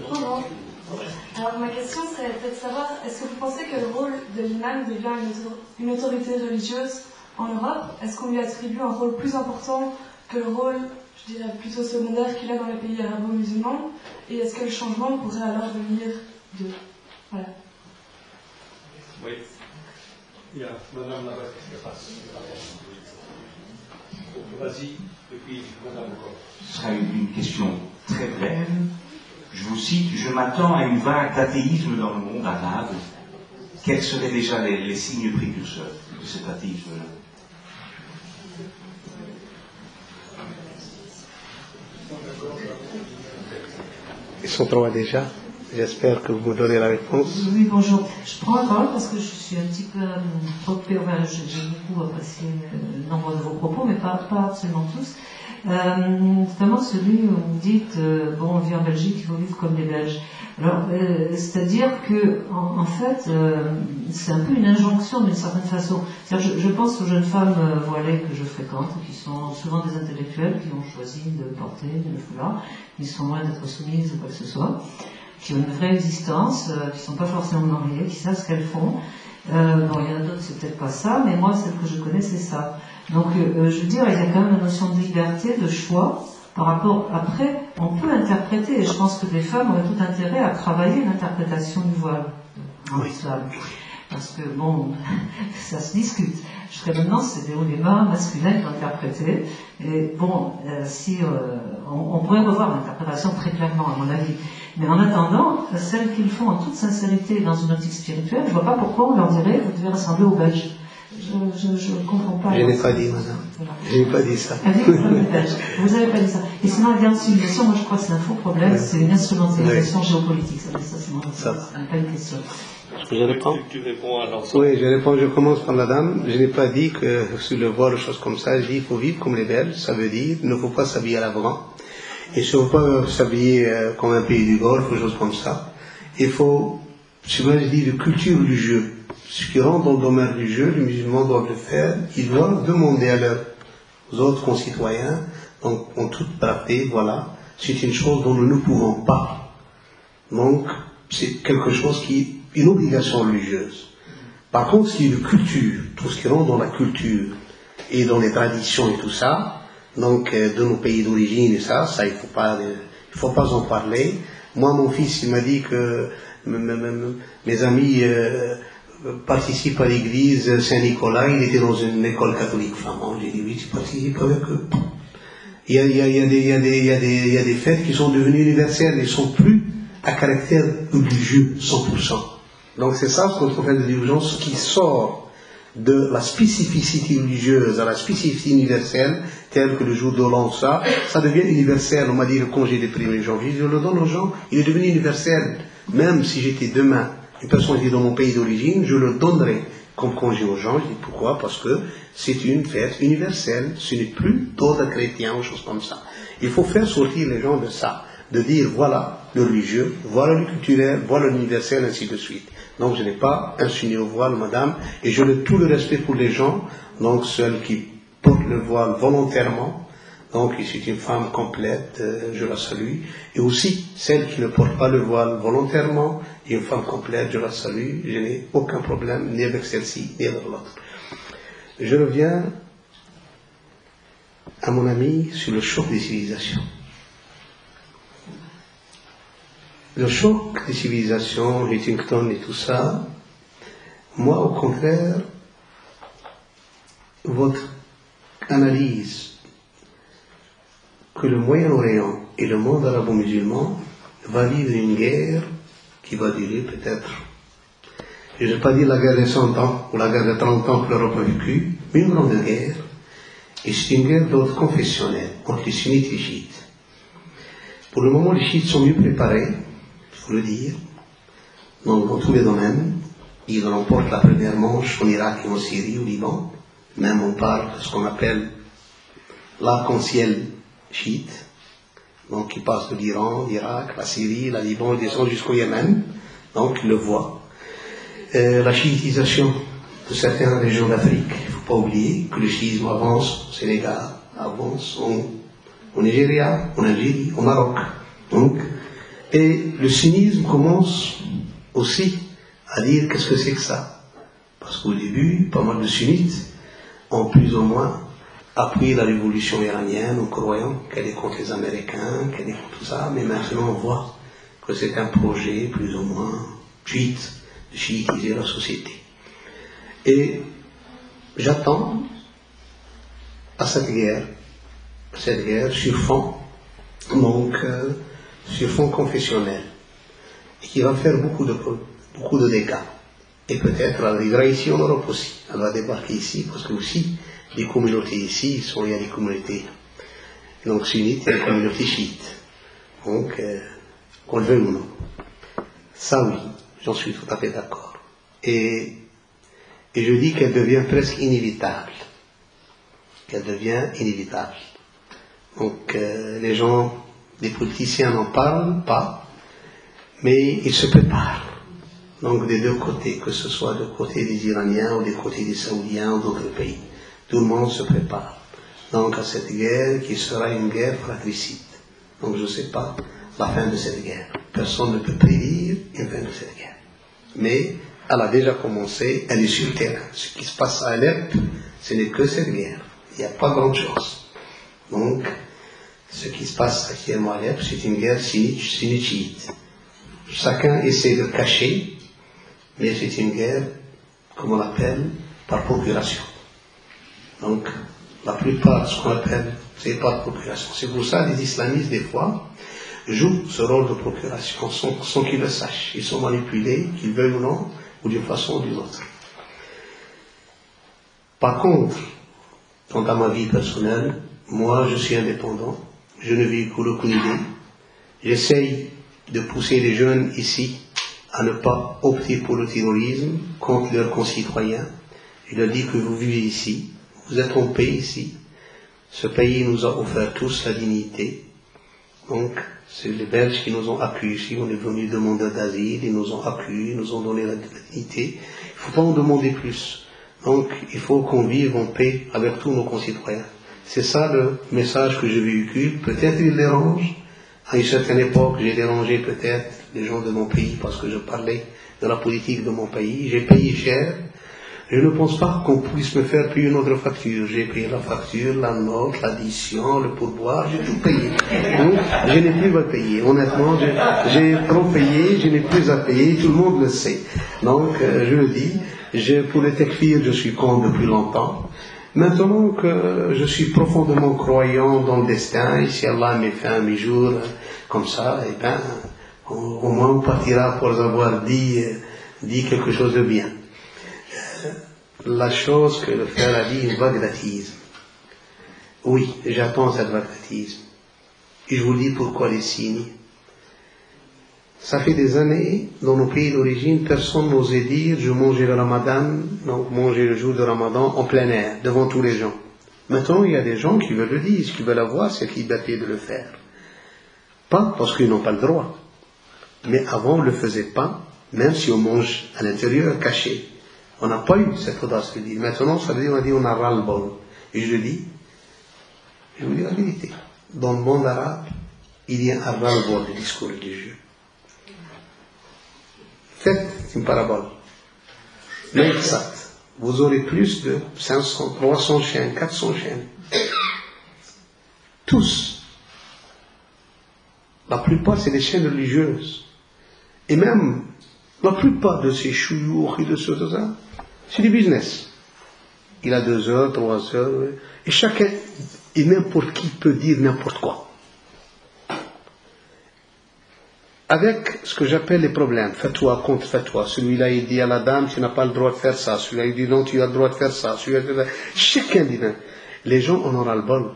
Bonjour. Alors ma question c'est peut-être de savoir, est-ce que vous pensez que le rôle de l'imam devient une autorité religieuse en Europe? Est-ce qu'on lui attribue un rôle plus important que le rôle, je dirais, plutôt secondaire qu'il a dans les pays arabo-musulmans? Et est-ce que le changement pourrait alors venir de... Voilà. Oui. Il y a madame là-bas qui se passe. Vas-y, et puis madame encore. Ce sera une question très brève. Je vous cite, je m'attends à une vague d'athéisme dans le monde arabe. Quels seraient déjà les signes précurseurs de cet athéisme-là? Ils sont trois déjà. J'espère que vous me donnez la réponse. Oui, bonjour. Je prends la parole parce que je suis un petit peu préoccupée. Enfin, j'ai beaucoup apprécié le nombre de vos propos, mais pas absolument tous. Notamment celui où vous dites bon, on vit en Belgique, il faut vivre comme les Belges. Alors, c'est-à-dire que, en fait, c'est un peu une injonction d'une certaine façon. C'est-à-dire, je pense aux jeunes femmes voilées que je fréquente, qui sont souvent des intellectuels, qui ont choisi de porter le foulard, qui sont loin d'être soumises ou quoi que ce soit. qui ont une vraie existence, qui ne sont pas forcément mariées, qui savent ce qu'elles font. Bon, il y en a d'autres, c'est peut-être pas ça, mais moi, celle que je connais, c'est ça. Donc, je veux dire, il y a quand même la notion de liberté, de choix, par rapport, après, on peut interpréter, et je pense que les femmes auraient tout intérêt à travailler l'interprétation du voile en islam. Parce que, bon, ça se discute. Jusqu'à maintenant, c'est des hauts et des bas masculins qui ont interprété. Et bon, si on pourrait revoir l'interprétation très clairement, à mon avis. Mais en attendant, celles qu'ils font en toute sincérité dans une optique spirituelle, je ne vois pas pourquoi on leur dirait vous devez ressembler aux Belges. Je ne comprends pas. Je n'ai pas dit, madame. Voilà. Je n'ai pas dit ça. Vous n'avez pas dit ça. Et sinon, la civilisation, moi je crois que c'est un faux problème, c'est une instrumentalisation géopolitique. Ça, c'est pas une question. Je réponds. Tu réponds à l'ensemble. Oui, je réponds. Je commence par la dame. Je n'ai pas dit que sur le voile, choses comme ça, je dis qu'il faut vivre comme les Belges. Ça veut dire il ne faut pas s'habiller à l'avant. Et il ne faut pas s'habiller comme un pays du Golfe ou choses comme ça. Il faut, souvent je dis, de culture du jeu. Ce qui rentre dans le domaine du jeu, les musulmans doivent le faire. Ils doivent demander à leurs autres concitoyens, donc en toute pratique, voilà, c'est une chose dont nous ne pouvons pas. Donc, c'est quelque chose qui est une obligation religieuse. Par contre, ce qui est de culture, tout ce qui rentre dans la culture et dans les traditions et tout ça, donc de nos pays d'origine et ça il faut pas en parler. Moi, mon fils, il m'a dit que mes amis participent à l'église Saint-Nicolas, il était dans une école catholique flamande. J'ai dit oui, tu participes avec eux. Il y a des fêtes qui sont devenues universelles, elles ne sont plus à caractère religieux 100%. Donc c'est ça ce qu'on fait de divergence qui sort de la spécificité religieuse à la spécificité universelle, telle que le jour de l'an, ça devient universel. On m'a dit le congé des 1er janvier, je le donne aux gens, il est devenu universel. Même si j'étais demain, une personne qui est dans mon pays d'origine, je le donnerai comme congé aux gens. Je dis pourquoi? Parce que c'est une fête universelle, ce n'est plus d'ordre chrétien ou choses comme ça. Il faut faire sortir les gens de ça, de dire voilà le religieux, voilà le culturel, voilà l'universel, ainsi de suite. Donc je n'ai pas insinué au voile, madame, et je n'ai tout le respect pour les gens, donc celles qui portent le voile volontairement, donc c'est une femme complète, je la salue, et aussi celle qui ne porte pas le voile volontairement, et une femme complète, je la salue, je n'ai aucun problème, ni avec celle-ci, ni avec l'autre. Je reviens à mon ami sur le choc des civilisations. Le choc des civilisations, Huntington et tout ça, moi au contraire, votre analyse que le Moyen-Orient et le monde arabo-musulman va vivre une guerre qui va durer peut-être, je ne vais pas dire la guerre de 100 ans ou la guerre de 30 ans que l'Europe a vécu, mais une grande guerre, et c'est une guerre d'ordre confessionnel entre les sunnites et les chiites. Pour le moment, les chiites sont mieux préparés, il faut le dire, donc dans tous les domaines. Ils remportent la première manche en Irak et en Syrie, au Liban. Même on parle de ce qu'on appelle l'arc-en-ciel chiite, donc qui passe de l'Iran, l'Irak, la Syrie, la Liban, et descend jusqu'au Yémen, donc ils le voient. La chiitisation de certaines régions d'Afrique, il ne faut pas oublier que le chiisme avance au Sénégal, avance au Nigeria, en Algérie, au Maroc. Donc, et le sunnisme commence aussi à dire qu'est-ce que c'est que ça. Parce qu'au début, pas mal de sunnites ont plus ou moins appuyé la révolution iranienne en croyant qu'elle est contre les Américains, qu'elle est contre tout ça, mais maintenant on voit que c'est un projet plus ou moins chiite, de chiitiser la société. Et j'attends à cette guerre sur fond, donc sur fond confessionnel, et qui va faire beaucoup de dégâts. Et peut-être elle arrivera ici en Europe aussi. Elle va débarquer ici, parce que aussi, les communautés ici, il y a des communautés donc sunnites et des communautés chiites. Donc, qu'on le veuille ou non. Ça oui, j'en suis tout à fait d'accord. Et je dis qu'elle devient presque inévitable. Qu'elle devient inévitable. Donc, les gens, les politiciens n'en parlent pas, mais ils se préparent. Donc des deux côtés, que ce soit du côté des Iraniens ou du côté des Saoudiens ou d'autres pays. Tout le monde se prépare. Donc à cette guerre qui sera une guerre fratricide. Donc je ne sais pas la fin de cette guerre. Personne ne peut prédire une fin de cette guerre. Mais elle a déjà commencé, elle est sur le terrain. Ce qui se passe à Alep, ce n'est que cette guerre. Il n'y a pas grand-chose. Donc, ce qui se passe actuellement à Alep, c'est une guerre sunnite. Chacun essaie de le cacher, mais c'est une guerre, comme on l'appelle, par procuration. Donc, la plupart de ce qu'on appelle, c'est par procuration. C'est pour ça que les islamistes, des fois, jouent ce rôle de procuration sans qu'ils le sachent. Ils sont manipulés, qu'ils veuillent ou non, ou d'une façon ou d'une autre. Par contre, quant à ma vie personnelle, moi, je suis indépendant, je ne véhicule aucune idée. J'essaye de pousser les jeunes ici à ne pas opter pour le terrorisme contre leurs concitoyens. Je leur dis que vous vivez ici, vous êtes en paix ici. Ce pays nous a offert tous la dignité. Donc, c'est les Belges qui nous ont accueillis ici. On est venus demander d'asile, ils nous ont accueillis, ils nous ont donné la dignité. Il ne faut pas en demander plus. Donc, il faut qu'on vive en paix avec tous nos concitoyens. C'est ça le message que je véhicule. Peut-être il dérange. À une certaine époque, j'ai dérangé peut-être les gens de mon pays parce que je parlais de la politique de mon pays. J'ai payé cher. Je ne pense pas qu'on puisse me faire payer une autre facture. J'ai payé la facture, la note, l'addition, le pourboire, j'ai tout payé. Donc, je n'ai plus à payer. Honnêtement, j'ai trop payé, je n'ai plus à payer, tout le monde le sait. Donc, je le dis, pour le tekfir, je suis contre depuis longtemps. Maintenant que je suis profondément croyant dans le destin, et si Allah met fin à mes jours comme ça, eh bien, au moins on partira pour avoir dit quelque chose de bien. La chose que le frère a dit, une vague d'athéisme. Oui, j'attends cette vague d'athéisme. Et je vous dis pourquoi les signes. Ça fait des années, dans nos pays d'origine, personne n'osait dire je mangeais le ramadan, donc manger le jour de ramadan en plein air, devant tous les gens. Maintenant, il y a des gens qui veulent le dire, qui veulent avoir cette liberté de le faire. Pas parce qu'ils n'ont pas le droit. Mais avant, on ne le faisait pas, même si on mange à l'intérieur, caché. On n'a pas eu cette audace de dire. Maintenant, ça veut dire, on a ras-le-bol. Et je vous dis la vérité. Dans le monde arabe, il y a un ras-le-bol de discours religieux. Faites une parabole. Même ça, vous aurez plus de 500, 300 chaînes, 400 chaînes. Tous. La plupart, c'est des chaînes religieuses. Et même, la plupart de ces chouyours et de ce, c'est du business. Il a 2 heures, 3 heures, et chacun, et n'importe qui peut dire n'importe quoi. Avec ce que j'appelle les problèmes, fatwa contre fatwa. Celui-là, il dit à la dame, tu n'as pas le droit de faire ça. Celui-là, il dit non, tu as le droit de faire ça. Chacun dit non. Les gens en auront le bol.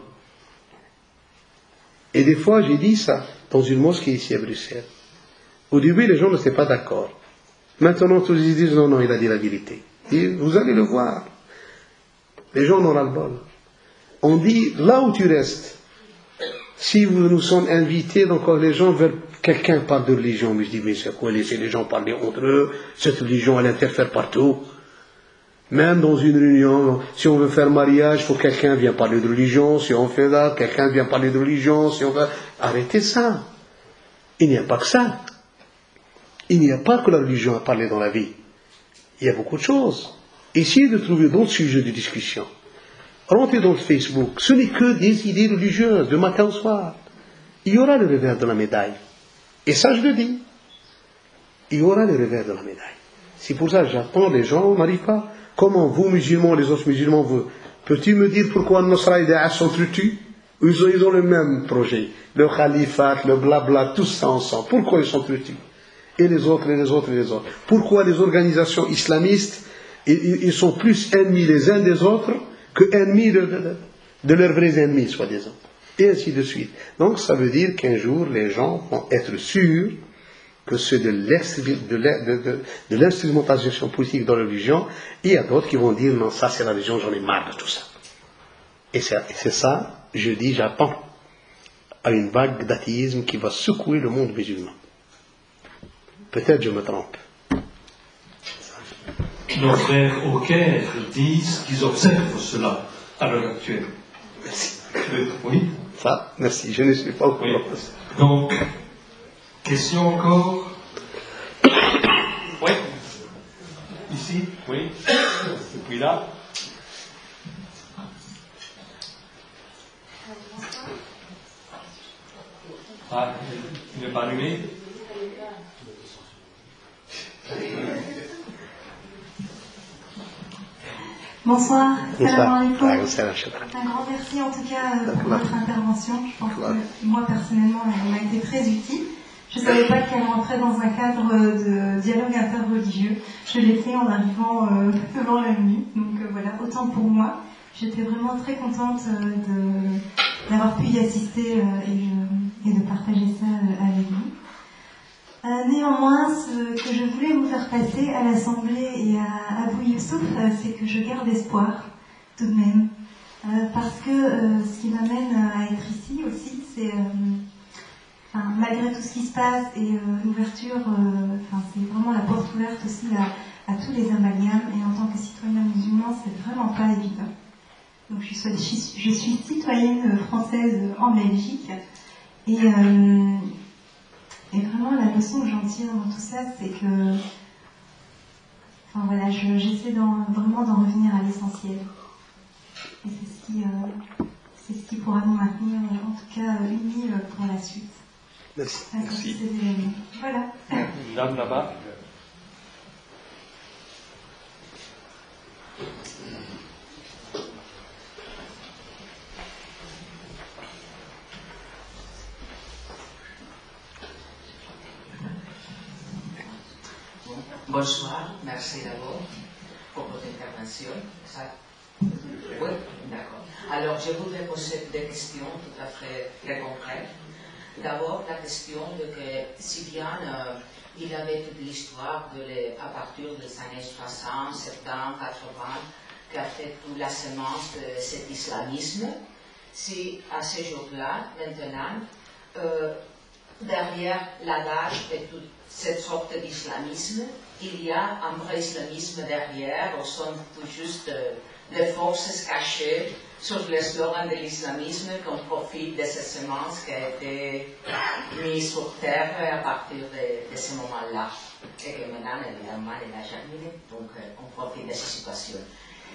Et des fois, j'ai dit ça dans une mosquée ici à Bruxelles. Au début, les gens n'étaient pas d'accord. Maintenant, tous ils disent non, il a dit la vérité. Et vous allez le voir. Les gens en auront le bol. On dit, là où tu restes, si nous sommes invités, donc les gens veulent, quelqu'un parle de religion, mais je dis, mais c'est quoi laisser les gens parler entre eux? Cette religion, elle interfère partout. Même dans une réunion, si on veut faire mariage, il faut que quelqu'un vienne parler de religion. Si on fait là, quelqu'un vient parler de religion. Si on va... Arrêtez ça. Il n'y a pas que ça. Il n'y a pas que la religion à parler dans la vie. Il y a beaucoup de choses. Essayez de trouver d'autres sujets de discussion. Rentrez dans le Facebook. Ce n'est que des idées religieuses, de matin au soir. Il y aura le revers de la médaille. Et ça, je le dis. Il y aura le revers de la médaille. C'est pour ça que j'attends les gens, on n'arrive pas. Comment vous, musulmans, les autres musulmans, vous, peux-tu me dire pourquoi Nosra et Daesh s'entretuent? Ils ont le même projet. Le khalifat, le blabla, tout ça ensemble. Pourquoi ils s'entretuent? Et les autres, et les autres, et les autres. Pourquoi les organisations islamistes, ils sont plus ennemis les uns des autres que ennemis de leurs vrais ennemis, soi-disant. Et ainsi de suite. Donc ça veut dire qu'un jour, les gens vont être sûrs que c'est de l'instrumentalisation politique dans la religion, et il y a d'autres qui vont dire, non, ça c'est la religion, j'en ai marre de tout ça. Et c'est ça, je dis, j'attends à une vague d'athéisme qui va secouer le monde musulman. Peut-être je me trompe. Nos frères au Caire disent qu'ils observent cela à l'heure actuelle. Merci. Oui. Ça, merci, je ne suis pas au courant. Donc, Question encore? Oui. Ici? Oui. Et puis là? Ah, il n'est pas allumé? Bonsoir. Salam alaikum. Ah, Un grand merci en tout cas pour votre intervention. Je pense que moi personnellement, elle m'a été très utile. Je ne savais pas qu'elle rentrait dans un cadre de dialogue interreligieux. Je l'ai fait en arrivant devant la nuit. Donc voilà, autant pour moi. J'étais vraiment très contente d'avoir pu y assister et de partager ça avec vous. Néanmoins, ce que je voulais vous faire passer à l'Assemblée et à Abou Youssouf, c'est que je garde espoir, tout de même. Parce que ce qui m'amène à être ici aussi, c'est, malgré tout ce qui se passe et l'ouverture, c'est vraiment la porte ouverte aussi à tous les amalgames. Et en tant que citoyen musulman, c'est vraiment pas évident. Donc je suis citoyenne française en Belgique. Et vraiment, la leçon que j'en tire dans tout ça, c'est que, j'essaie vraiment d'en revenir à l'essentiel. Et c'est ce qui pourra nous maintenir, en tout cas, unis pour la suite. Merci. Merci. Voilà. Une dame là-bas. Bonsoir, merci d'abord pour votre intervention. Oui, d'accord. Alors, je voudrais poser des questions tout à fait très concrètes. D'abord, la question de que, si bien il y avait toute l'histoire à partir des années 60, 70, 80, qui a fait toute la semence de cet islamisme, si à ce jour-là, maintenant, derrière l'adage et toute cette sorte d'islamisme, il y a un vrai islamisme derrière, ou sont tout juste des forces cachées sur le slogan de l'islamisme qu'on profite de ces semences qui ont été mises sur terre à partir de ce moment-là. Et que maintenant, évidemment, elle a germiné, donc on profite de ces situations.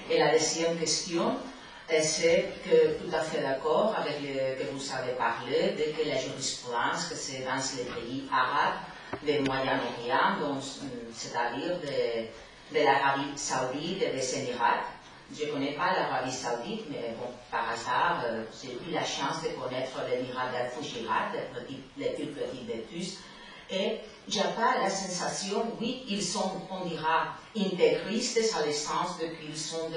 Et la deuxième question, c'est que tout à fait d'accord avec ce que vous avez parlé, de que la jurisprudence, que c'est dans les pays arabes, du Moyen-Orient, c'est-à-dire de l'Arabie Saoudite et des Émirats. Je ne connais pas l'Arabie Saoudite, mais bon, par hasard, j'ai eu la chance de connaître l'Émirat d'Al-Fujirat, les plus petits de tous. Et j'ai pas la sensation, oui, ils sont, on dira, intégristes à l'essence de qu'ils sont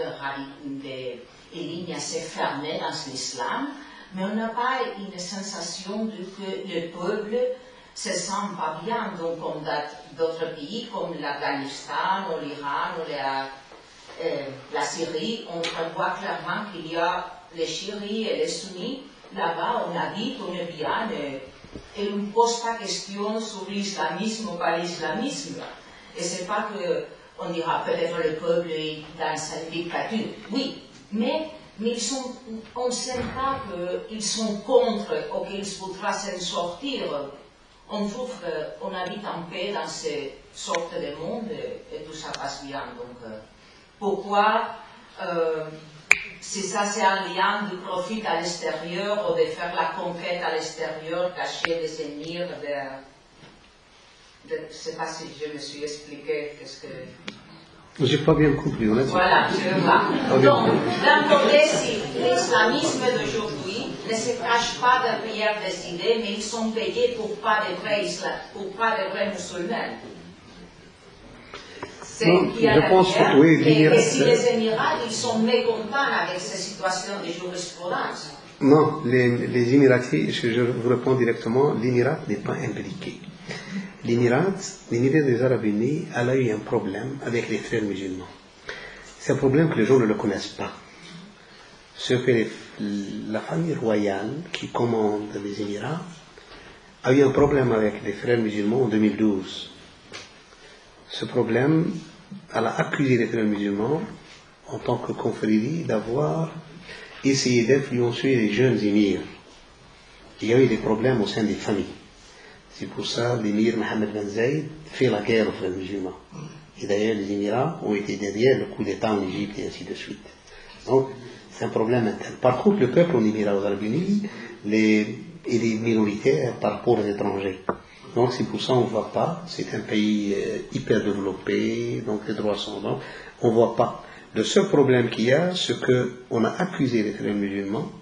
des lignes assez fermées dans l'islam, mais on n'a pas une sensation de que le peuple se sent pas bien, donc comme d'autres pays comme l'Afghanistan ou l'Iran ou la Syrie, on voit clairement qu'il y a les chiites et les sunnis. Là-bas, on habite, on est bien, et on ne pose pas question sur l'islamisme ou pas l'islamisme. Et c'est pas que, on dira peut-être le peuple est dans sa dictature, oui, mais on ne sait pas qu'ils sont contre ou qu'ils voudraient s'en sortir. On trouve qu'on habite en paix dans ces sortes de monde et tout ça passe bien. Donc, pourquoi, si ça c'est un lien de profit à l'extérieur ou de faire la conquête à l'extérieur, cacher des ennemis, je ne sais pas si je me suis expliqué qu'est-ce que... J'ai pas bien compris, honnêtement. Voilà, je vois. Donc, d'un côté, si l'islamisme d'aujourd'hui ne se cache pas derrière des idées, mais ils sont payés pour pas de vrais musulmans. Je pense que oui, et si les Émirats, ils sont mécontents avec ces situations de jurisprudence. Non, les Émiratis, je vous réponds directement, l'Émirat n'est pas impliqué. L'Émirat des Arabes Unis, elle a eu un problème avec les frères musulmans. C'est un problème que les gens ne le connaissent pas. Ce que la famille royale qui commande les Émirats a eu un problème avec les frères musulmans en 2012. Ce problème, elle a accusé les frères musulmans en tant que confrérie d'avoir essayé d'influencer les jeunes émirs. Il y a eu des problèmes au sein des familles. C'est pour ça que l'émir Mohammed Ben Zayed fait la guerre aux frères musulmans. Et d'ailleurs, les Émirats ont été derrière le coup d'État en Égypte et ainsi de suite. Donc, c'est un problème interne. Par contre, le peuple en Émirats arabes unis, il est minoritaire par rapport aux étrangers. Donc, c'est pour ça qu'on ne voit pas. C'est un pays hyper développé, donc les droits sont là. On ne voit pas. Le seul problème qu'il y a, c'est qu'on a accusé les frères musulmans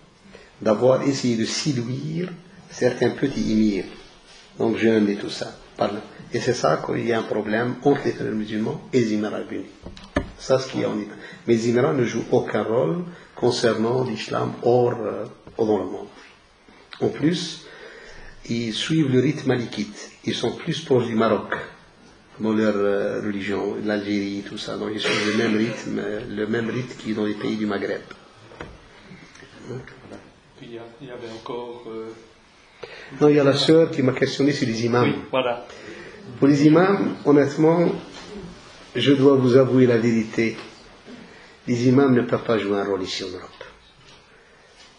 d'avoir essayé de séduire certains petits émirs, donc jeunes et tout ça. Et c'est ça qu'il y a un problème entre les frères musulmans et les Émirats arabes unis. Ça, ce qu'il y a en Iran. Mais les Émirats ne jouent aucun rôle concernant l'islam hors dans le monde. En plus, ils suivent le rythme malikite. Ils sont plus proches du Maroc dans leur religion, l'Algérie, tout ça. Donc ils suivent le même rythme qui est dans les pays du Maghreb. Puis il y avait encore... Non, il y a la sœur qui m'a questionné sur les imams. Oui, voilà. Pour les imams, honnêtement, je dois vous avouer la vérité. Les imams ne peuvent pas jouer un rôle ici en Europe.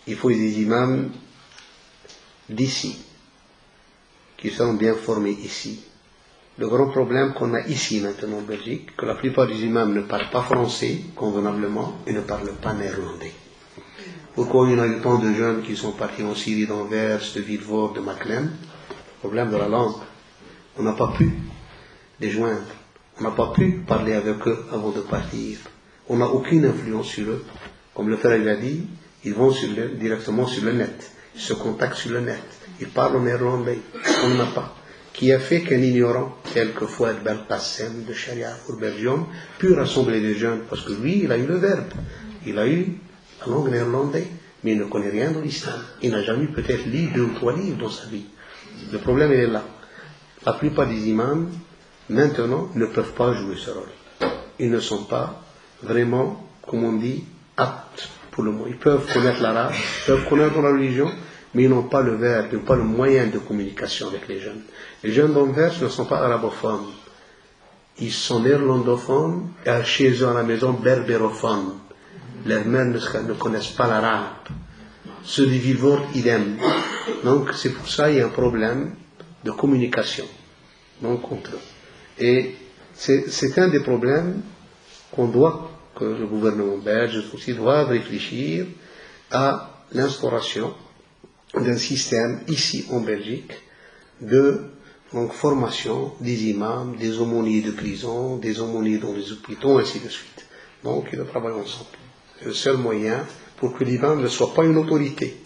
Il faut des imams d'ici, qui sont bien formés ici. Le grand problème qu'on a ici maintenant en Belgique, que la plupart des imams ne parlent pas français convenablement et ne parlent pas néerlandais. Pourquoi il y a eu tant de jeunes qui sont partis en Syrie, d'Anvers, de Vilvoorde, de Maclem? Problème de la langue. On n'a pas pu les joindre. On n'a pas pu parler avec eux avant de partir. On n'a aucune influence sur eux. Comme le frère l'a dit, ils vont directement sur le net. Ils se contactent sur le net. Ils parlent en néerlandais. On n'a pas. Qui a fait qu'un ignorant, tel que Fouad Belkacem de Sharia pour Belgium, pu rassembler les jeunes, parce que lui, il a eu le verbe. Il a eu la langue néerlandaise, mais il ne connaît rien de l'islam. Il n'a jamais peut-être lu 2 ou 3 livres dans sa vie. Le problème, il est là. La plupart des imams, maintenant, ne peuvent pas jouer ce rôle. Ils ne sont pas vraiment, comme on dit, aptes pour le mot. Ils peuvent connaître l'arabe, ils peuvent connaître la religion, mais ils n'ont pas le verbe, ils n'ont pas le moyen de communication avec les jeunes. Les jeunes d'Anvers ne sont pas arabophones. Ils sont néerlandophones et chez eux à la maison berbérophones. Leurs mères ne connaissent pas l'arabe. Ceux du Vilvoorde, idem. Donc c'est pour ça qu'il y a un problème de communication donc, entre eux. Et c'est un des problèmes que le gouvernement belge aussi doit réfléchir à l'instauration d'un système ici en Belgique de formation des imams, des aumôniers de prison, des aumôniers dans les hôpitaux, ainsi de suite. Donc ils travaillent ensemble. C'est le seul moyen pour que l'imam ne soit pas une autorité.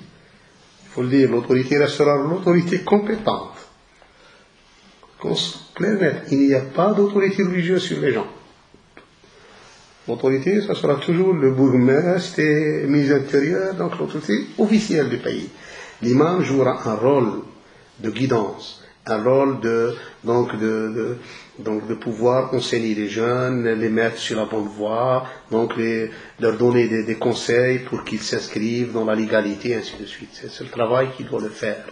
Il faut le dire, l'autorité restera l'autorité compétente. Il n'y a pas d'autorité religieuse sur les gens. L'autorité, ça sera toujours le bourgmestre et le ministre intérieur, donc l'autorité officielle du pays. L'imam jouera un rôle de guidance, un rôle de pouvoir enseigner les jeunes, les mettre sur la bonne voie, donc leur donner des conseils pour qu'ils s'inscrivent dans la légalité, ainsi de suite. C'est le travail qu'il doit le faire.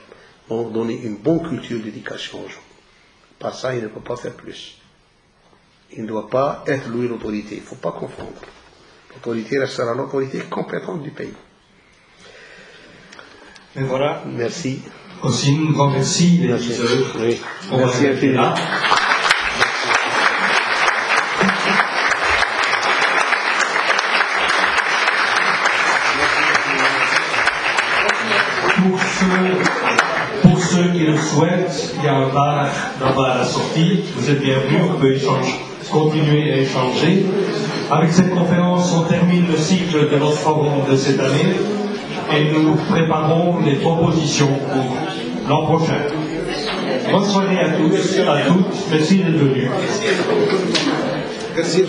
Donc donner une bonne culture d'éducation aux gens. Pas ça, il ne peut pas faire plus. Il ne doit pas être lui l'autorité. Il ne faut pas confondre. L'autorité restera l'autorité compétente du pays. Et voilà. Merci. Aussi, un grand merci. Oui. Merci infiniment. Pour ceux qui le souhaitent, il y a un bar là-bas à la sortie. Vous êtes bienvenus, on peut continuer à échanger. Avec cette conférence, on termine le cycle de notre forum de cette année et nous préparons les propositions pour l'an prochain. Bonne soirée à tous, à toutes. Merci d'être venus. Merci.